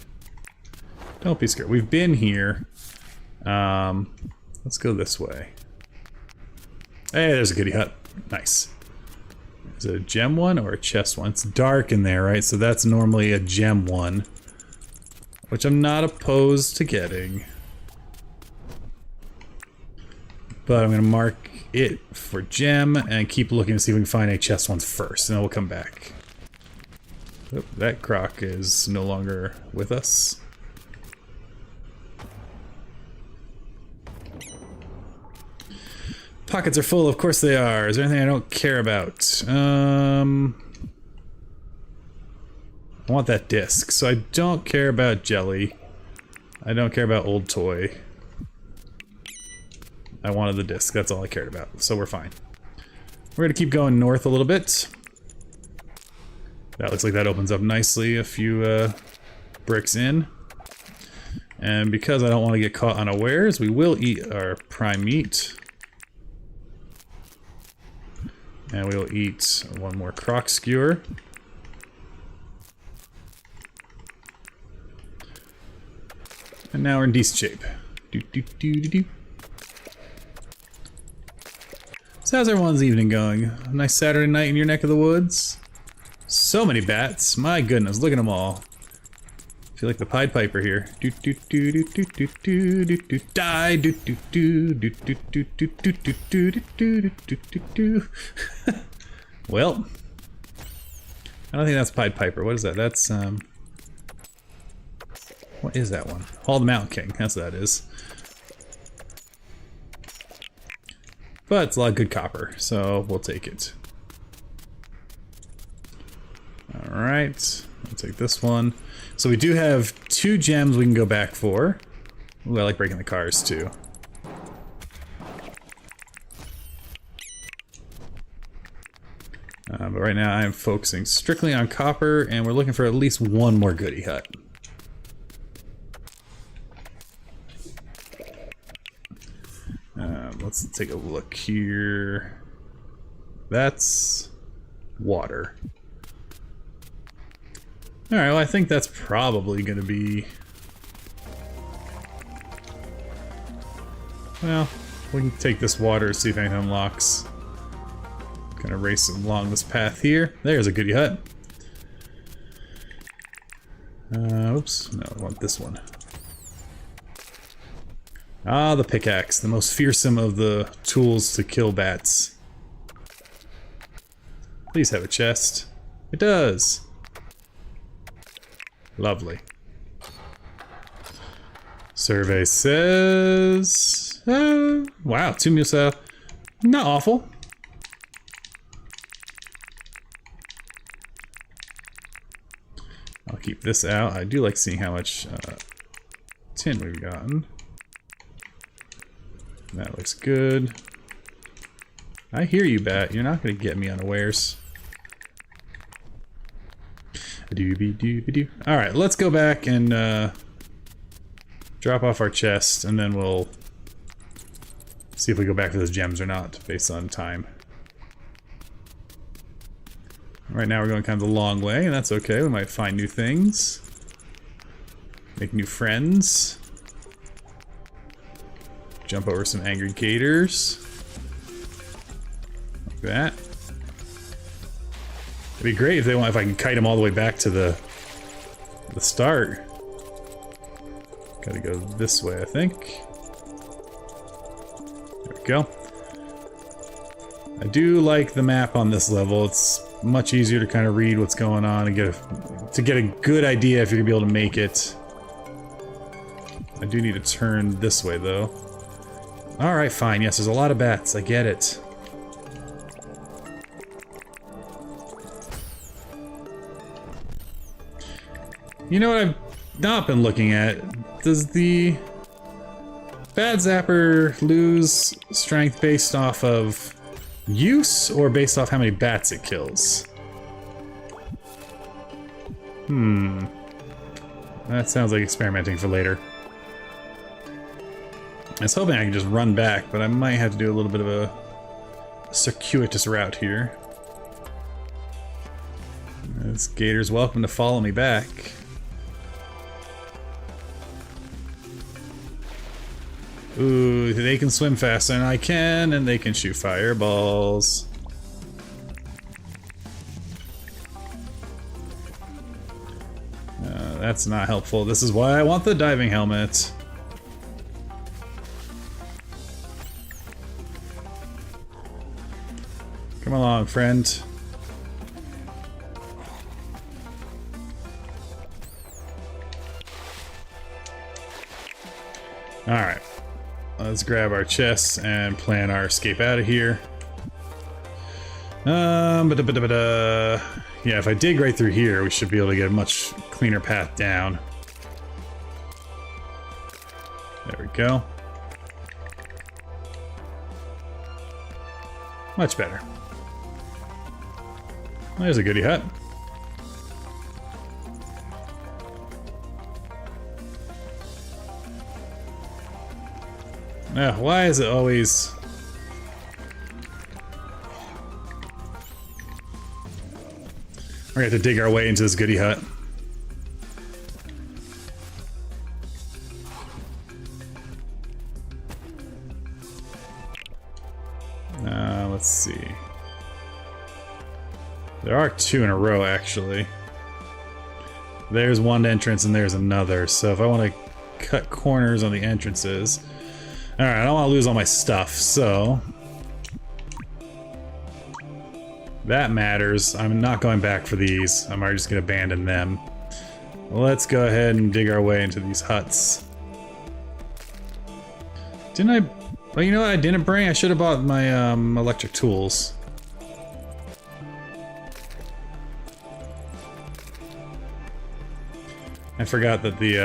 Don't be scared. We've been here. Let's go this way. Hey, there's a goodie hut. Nice. Is it a gem one or a chest one? It's dark in there, right? So that's normally a gem one, which I'm not opposed to getting. But I'm gonna mark it for gem and keep looking to see if we can find any chest ones first, and then we'll come back. Oh, that croc is no longer with us. Pockets are full, of course they are. Is there anything I don't care about? I want that disc, so I don't care about jelly. I don't care about old toy. I wanted the disc, that's all I cared about, so we're fine. We're gonna keep going north a little bit. That looks like that opens up nicely a few bricks in. And because I don't want to get caught unawares, we will eat our prime meat. And we will eat one more croc skewer. And now we're in decent shape. So how's everyone's evening going? A nice Saturday night in your neck of the woods? So many bats. My goodness, look at them all. I feel like the Pied Piper here. Die. Well, I don't think that's Pied Piper. What is that? That's what is that one? Hall the Mountain King. That's what that is. But it's a lot of good copper, so we'll take it. Alright, I'll take this one. So we do have 2 gems we can go back for. Ooh, I like breaking the cars too. But right now I'm focusing strictly on copper, and we're looking for at least one more goodie hut. Let's take a look here. That's water. Alright, well I think that's probably gonna be... Well, we can take this water, see if anything unlocks. Gonna race along this path here. There's a goodie hut. Oops, no, I want this one. Ah, the pickaxe, the most fearsome of the tools to kill bats. Please have a chest. It does. Lovely. Survey says... wow, 2 musa. Not awful. I'll keep this out. I do like seeing how much tin we've gotten. That looks good. I hear you, bat. You're not going to get me unawares. Alright, let's go back and drop off our chest, and then we'll see if we go back for those gems or not, based on time. Right now we're going kind of the long way, and that's okay. We might find new things. Make new friends. Jump over some angry gators. Like that. It'd be great if they want, if I can kite them all the way back to the start. Gotta go this way, I think. There we go. I do like the map on this level. It's much easier to kind of read what's going on and get a good idea if you're gonna be able to make it. I do need to turn this way though. Alright, fine. Yes, there's a lot of bats. I get it. You know what I've not been looking at? Does the Bad Zapper lose strength based off of use or based off how many bats it kills? That sounds like experimenting for later. I was hoping I could just run back, but I might have to do a little bit of a circuitous route here. This gator's welcome to follow me back. Ooh, they can swim faster than I can, and they can shoot fireballs. That's not helpful. This is why I want the diving helmet. Come along, friend. Alright. Let's grab our chests and plan our escape out of here. Yeah, if I dig right through here, we should be able to get a much cleaner path down. There we go. Much better. There's a goodie hut. Why is it always... We're gonna have to dig our way into this goodie hut. Let's see. There are two in a row, actually. There's one entrance and there's another, so if I want to cut corners on the entrances... Alright, I don't want to lose all my stuff, so... That matters. I'm not going back for these. I'm already just going to abandon them. Let's go ahead and dig our way into these huts. Didn't I... Well, you know what I didn't bring? I should have bought my electric tools. I forgot that the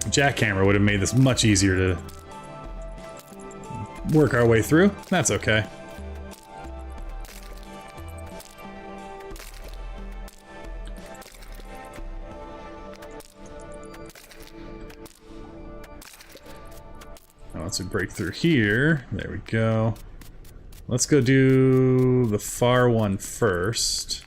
jackhammer would have made this much easier to work our way through. That's okay. Once we break through here, there we go. Let's go do the far one first.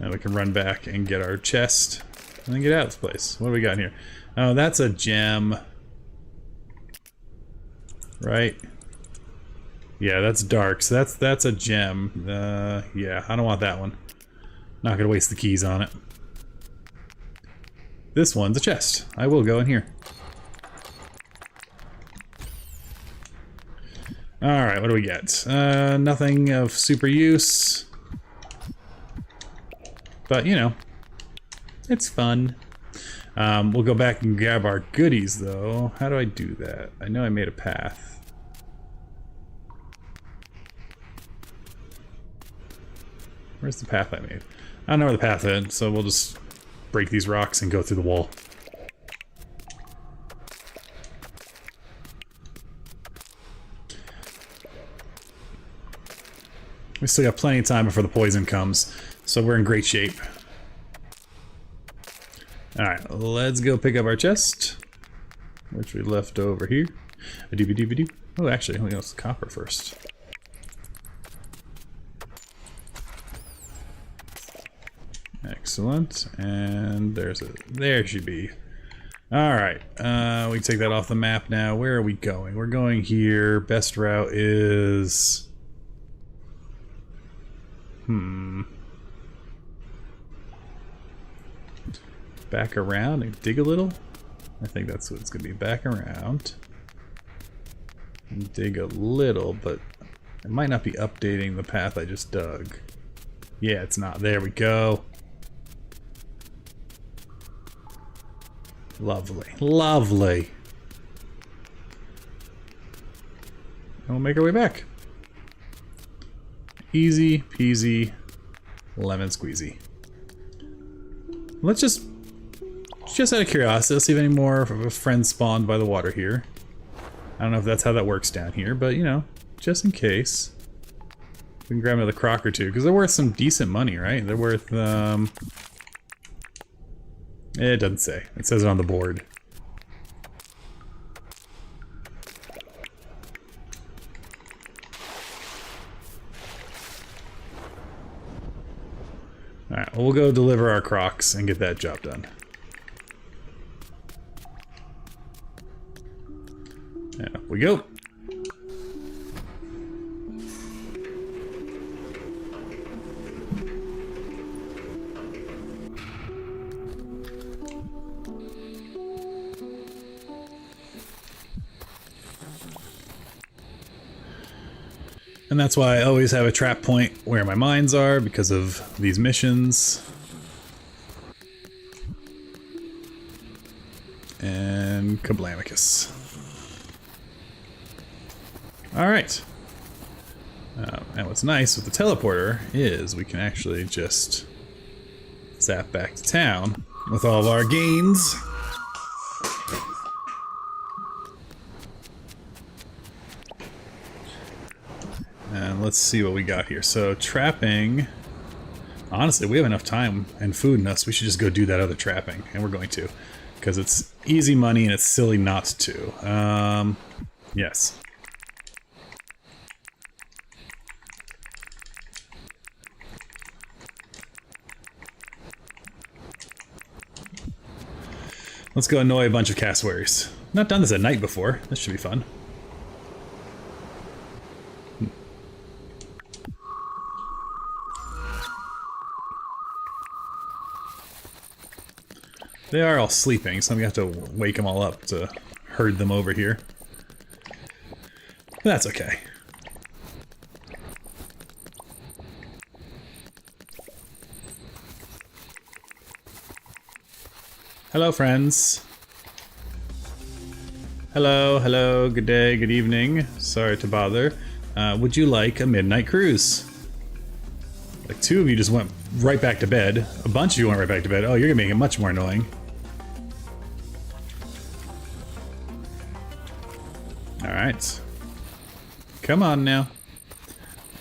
And we can run back and get our chest and then get out of this place. What do we got here? Oh, that's a gem. Right? Yeah, that's dark, so that's a gem. Yeah, I don't want that one. Not gonna waste the keys on it. This one's a chest. I will go in here. Alright, what do we get? Nothing of super use. But, you know, it's fun. We'll go back and grab our goodies, though. How do I do that? I know I made a path. Where's the path I made? I don't know where the path is, so we'll just break these rocks and go through the wall. We still got plenty of time before the poison comes, so we're in great shape. Alright, let's go pick up our chest, which we left over here. A-doo-ba-doo-ba-doo. Oh, actually, we got some copper first. Excellent, and there should be. Alright, we can take that off the map now. Where are we going? We're going here. Best route is... Back around and dig a little? I think that's what it's going to be. Back around. And dig a little, but it might not be updating the path I just dug. Yeah, it's not. There we go. Lovely. Lovely. And we'll make our way back. Easy peasy lemon squeezy. Let's just out of curiosity, let's see if any more of a friend spawned by the water here. I don't know if that's how that works down here, but you know, just in case. We can grab another croc or two, because they're worth some decent money, right? They're worth, it doesn't say. It says it on the board. Alright, well, we'll go deliver our crocs and get that job done. There we go. And that's why I always have a trap point where my mines are, because of these missions. And Kablamicus. Alright. And what's nice with the teleporter is we can actually just zap back to town with all of our gains. And let's see what we got here. So trapping, honestly, we have enough time and food in us. We should just go do that other trapping, and we're going to, because it's easy money and it's silly not to. Yes. Let's go annoy a bunch of cassowaries. Not done this at night before. This should be fun. They are all sleeping, so I'm gonna have to wake them all up to herd them over here. But that's okay. Hello, friends. Hello, hello, good day, good evening. Sorry to bother. Would you like a midnight cruise? Like, two of you just went right back to bed. A bunch of you went right back to bed. Oh, you're gonna make it much more annoying. Alright. Come on now.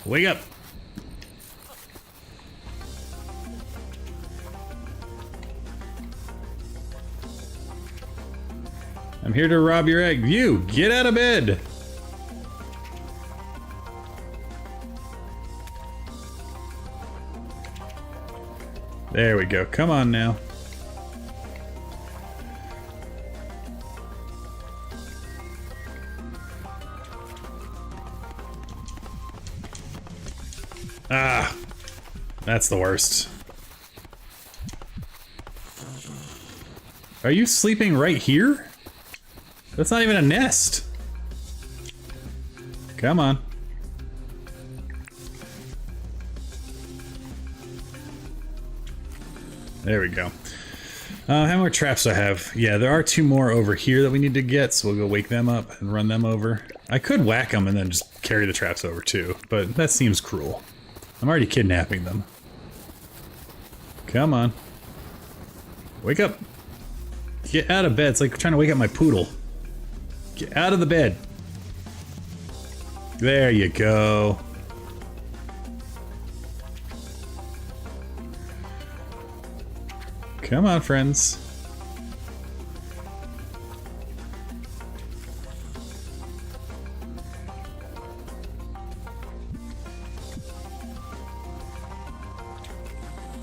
Wake up! I'm here to rob your egg. You, get out of bed! There we go. Come on now. Ah, that's the worst. Are you sleeping right here? That's not even a nest. Come on. There we go. How many more traps do I have? Yeah, there are two more over here that we need to get, so we'll go wake them up and run them over. I could whack them and then just carry the traps over too, but that seems cruel. I'm already kidnapping them. Come on. Wake up. Get out of bed. It's like trying to wake up my poodle. Get out of the bed. There you go. Come on, friends.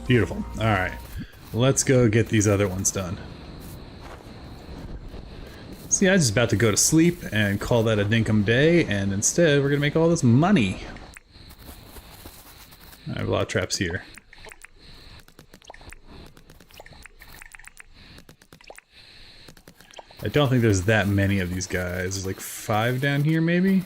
Beautiful. All right. Let's go get these other ones done. See, I was just about to go to sleep and call that a dinkum day, and instead we're gonna make all this money. I have a lot of traps here. I don't think there's that many of these guys. There's like 5 down here, maybe?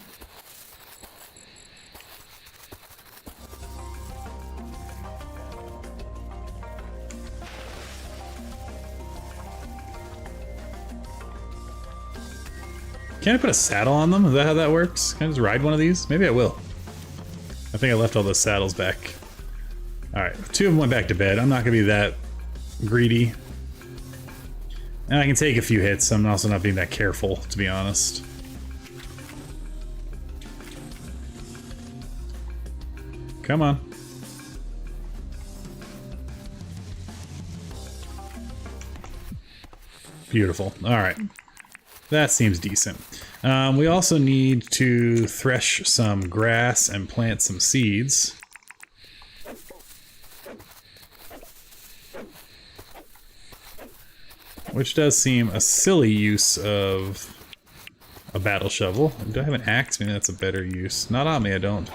Can I put a saddle on them? Is that how that works? Can I just ride one of these? Maybe I will. I think I left all those saddles back. Alright, 2 of them went back to bed. I'm not gonna be that greedy. And I can take a few hits. I'm also not being that careful, to be honest. Come on. Beautiful. Alright. That seems decent. We also need to thresh some grass and plant some seeds. Which does seem a silly use of a battle shovel. Do I have an axe? Maybe that's a better use. Not on me, I don't.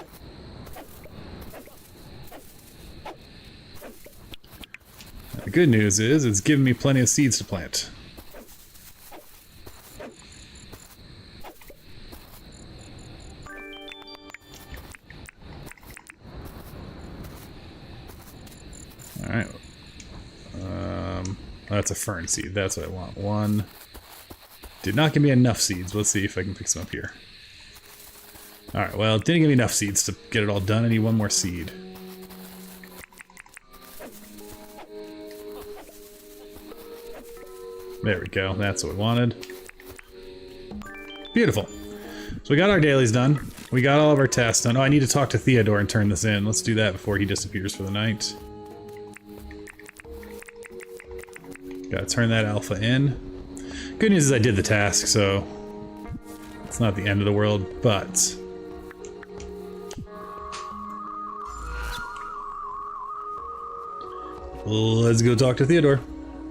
The good news is it's giving me plenty of seeds to plant. Alright. That's a fern seed. That's what I want. 1. Did not give me enough seeds. Let's see if I can pick some up here. Alright, well, it didn't give me enough seeds to get it all done. I need 1 more seed. There we go. That's what we wanted. Beautiful. So we got our dailies done. We got all of our tasks done. Oh, I need to talk to Theodore and turn this in. Let's do that before he disappears for the night. Gotta turn that alpha in. Good news is I did the task, so it's not the end of the world, but let's go talk to Theodore.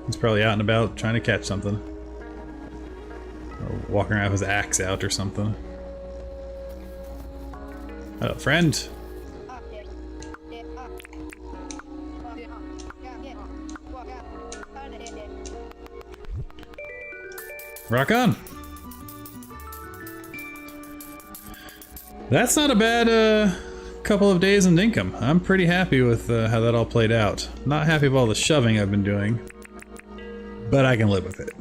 He's probably out and about trying to catch something. Or walking around with his axe out or something. Hello, friend. Rock on. That's not a bad couple of days in Dinkum. I'm pretty happy with how that all played out. Not happy with all the shoving I've been doing, but I can live with it.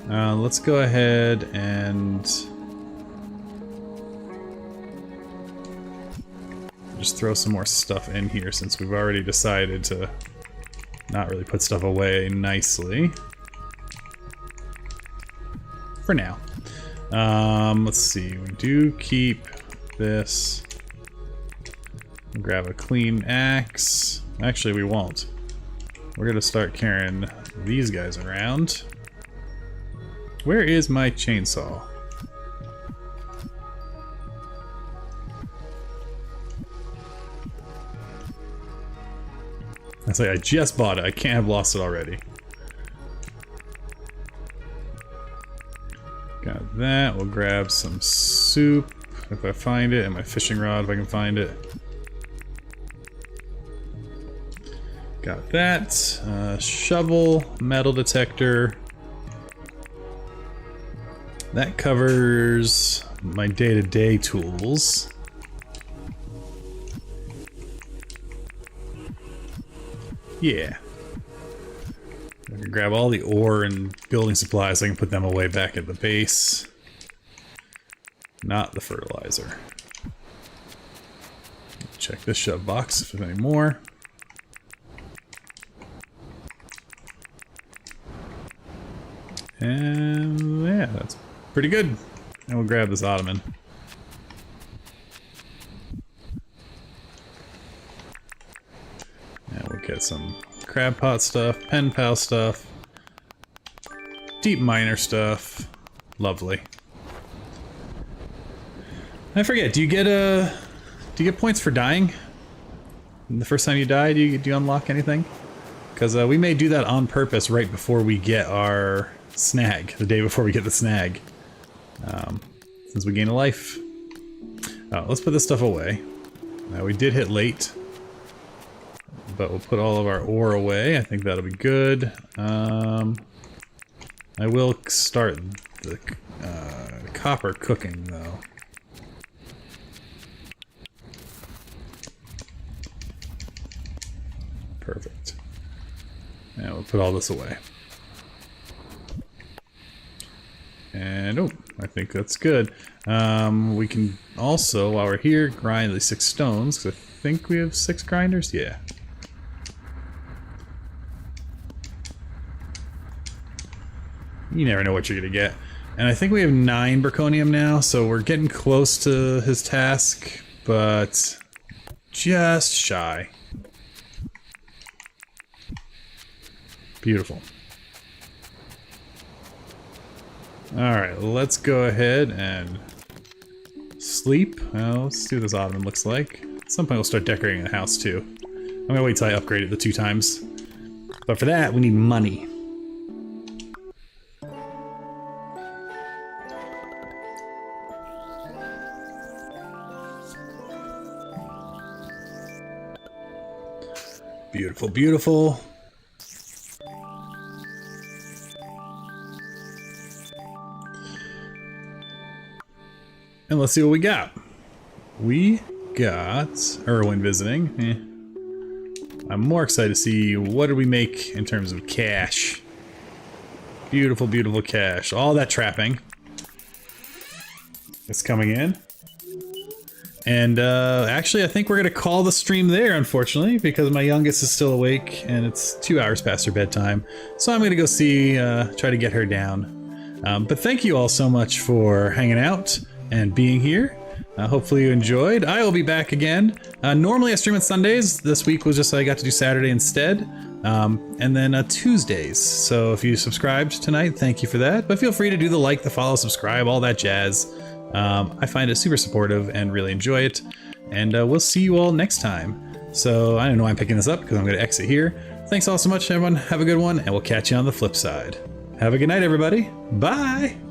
Let's go ahead and just throw some more stuff in here since we've already decided to not really put stuff away nicely. For now. Let's see, we do keep this. Grab a clean axe. Actually, we won't. We're gonna start carrying these guys around. Where is my chainsaw? I say I just bought it. I can't have lost it already. Got that. We'll grab some soup if I find it, and my fishing rod if I can find it. Got that. Shovel, metal detector. That covers my day-to-day tools. Yeah. I can grab all the ore and building supplies so I can put them away back at the base. Not the fertilizer. Check this shove box if there's any more. And yeah, that's pretty good. And we'll grab this ottoman. And we'll get some crab pot stuff, pen pal stuff, deep miner stuff. Lovely. I forget, do you get points for dying? The first time you die, do you unlock anything? Because we may do that on purpose right before we get our snag, the day before we get the snag. Since we gain a life. Oh, let's put this stuff away. Now we did hit late, but we'll put all of our ore away. I think that'll be good. I will start the copper cooking though. Perfect. And we'll put all this away. And oh, I think that's good. We can also, while we're here, grind the 6 stones, because I think we have 6 grinders. Yeah. You never know what you're gonna get. And I think we have 9 Berkonium now, so we're getting close to his task, but just shy. Beautiful. Alright, let's go ahead and sleep. Well, let's see what this ottoman looks like. At some point we'll start decorating the house too. I'm gonna wait till I upgrade it the 2 times. But for that, we need money. Beautiful, beautiful. And let's see what we got. We got Erwin visiting. I'm more excited to see what did we make in terms of cash. Beautiful, beautiful cash. All that trapping is coming in. And actually, I think we're going to call the stream there, unfortunately, because my youngest is still awake and it's 2 hours past her bedtime. So I'm going to go see, try to get her down. But thank you all so much for hanging out and being here. Hopefully you enjoyed. I will be back again. Normally I stream on Sundays. This week was just I got to do Saturday instead. And then Tuesdays. So if you subscribed tonight, thank you for that. But feel free to do the like, the follow, subscribe, all that jazz. I find it super supportive and really enjoy it. And we'll see you all next time. So I don't know why I'm picking this up because I'm going to exit here. Thanks all so much, everyone. Have a good one, and we'll catch you on the flip side. Have a good night, everybody. Bye!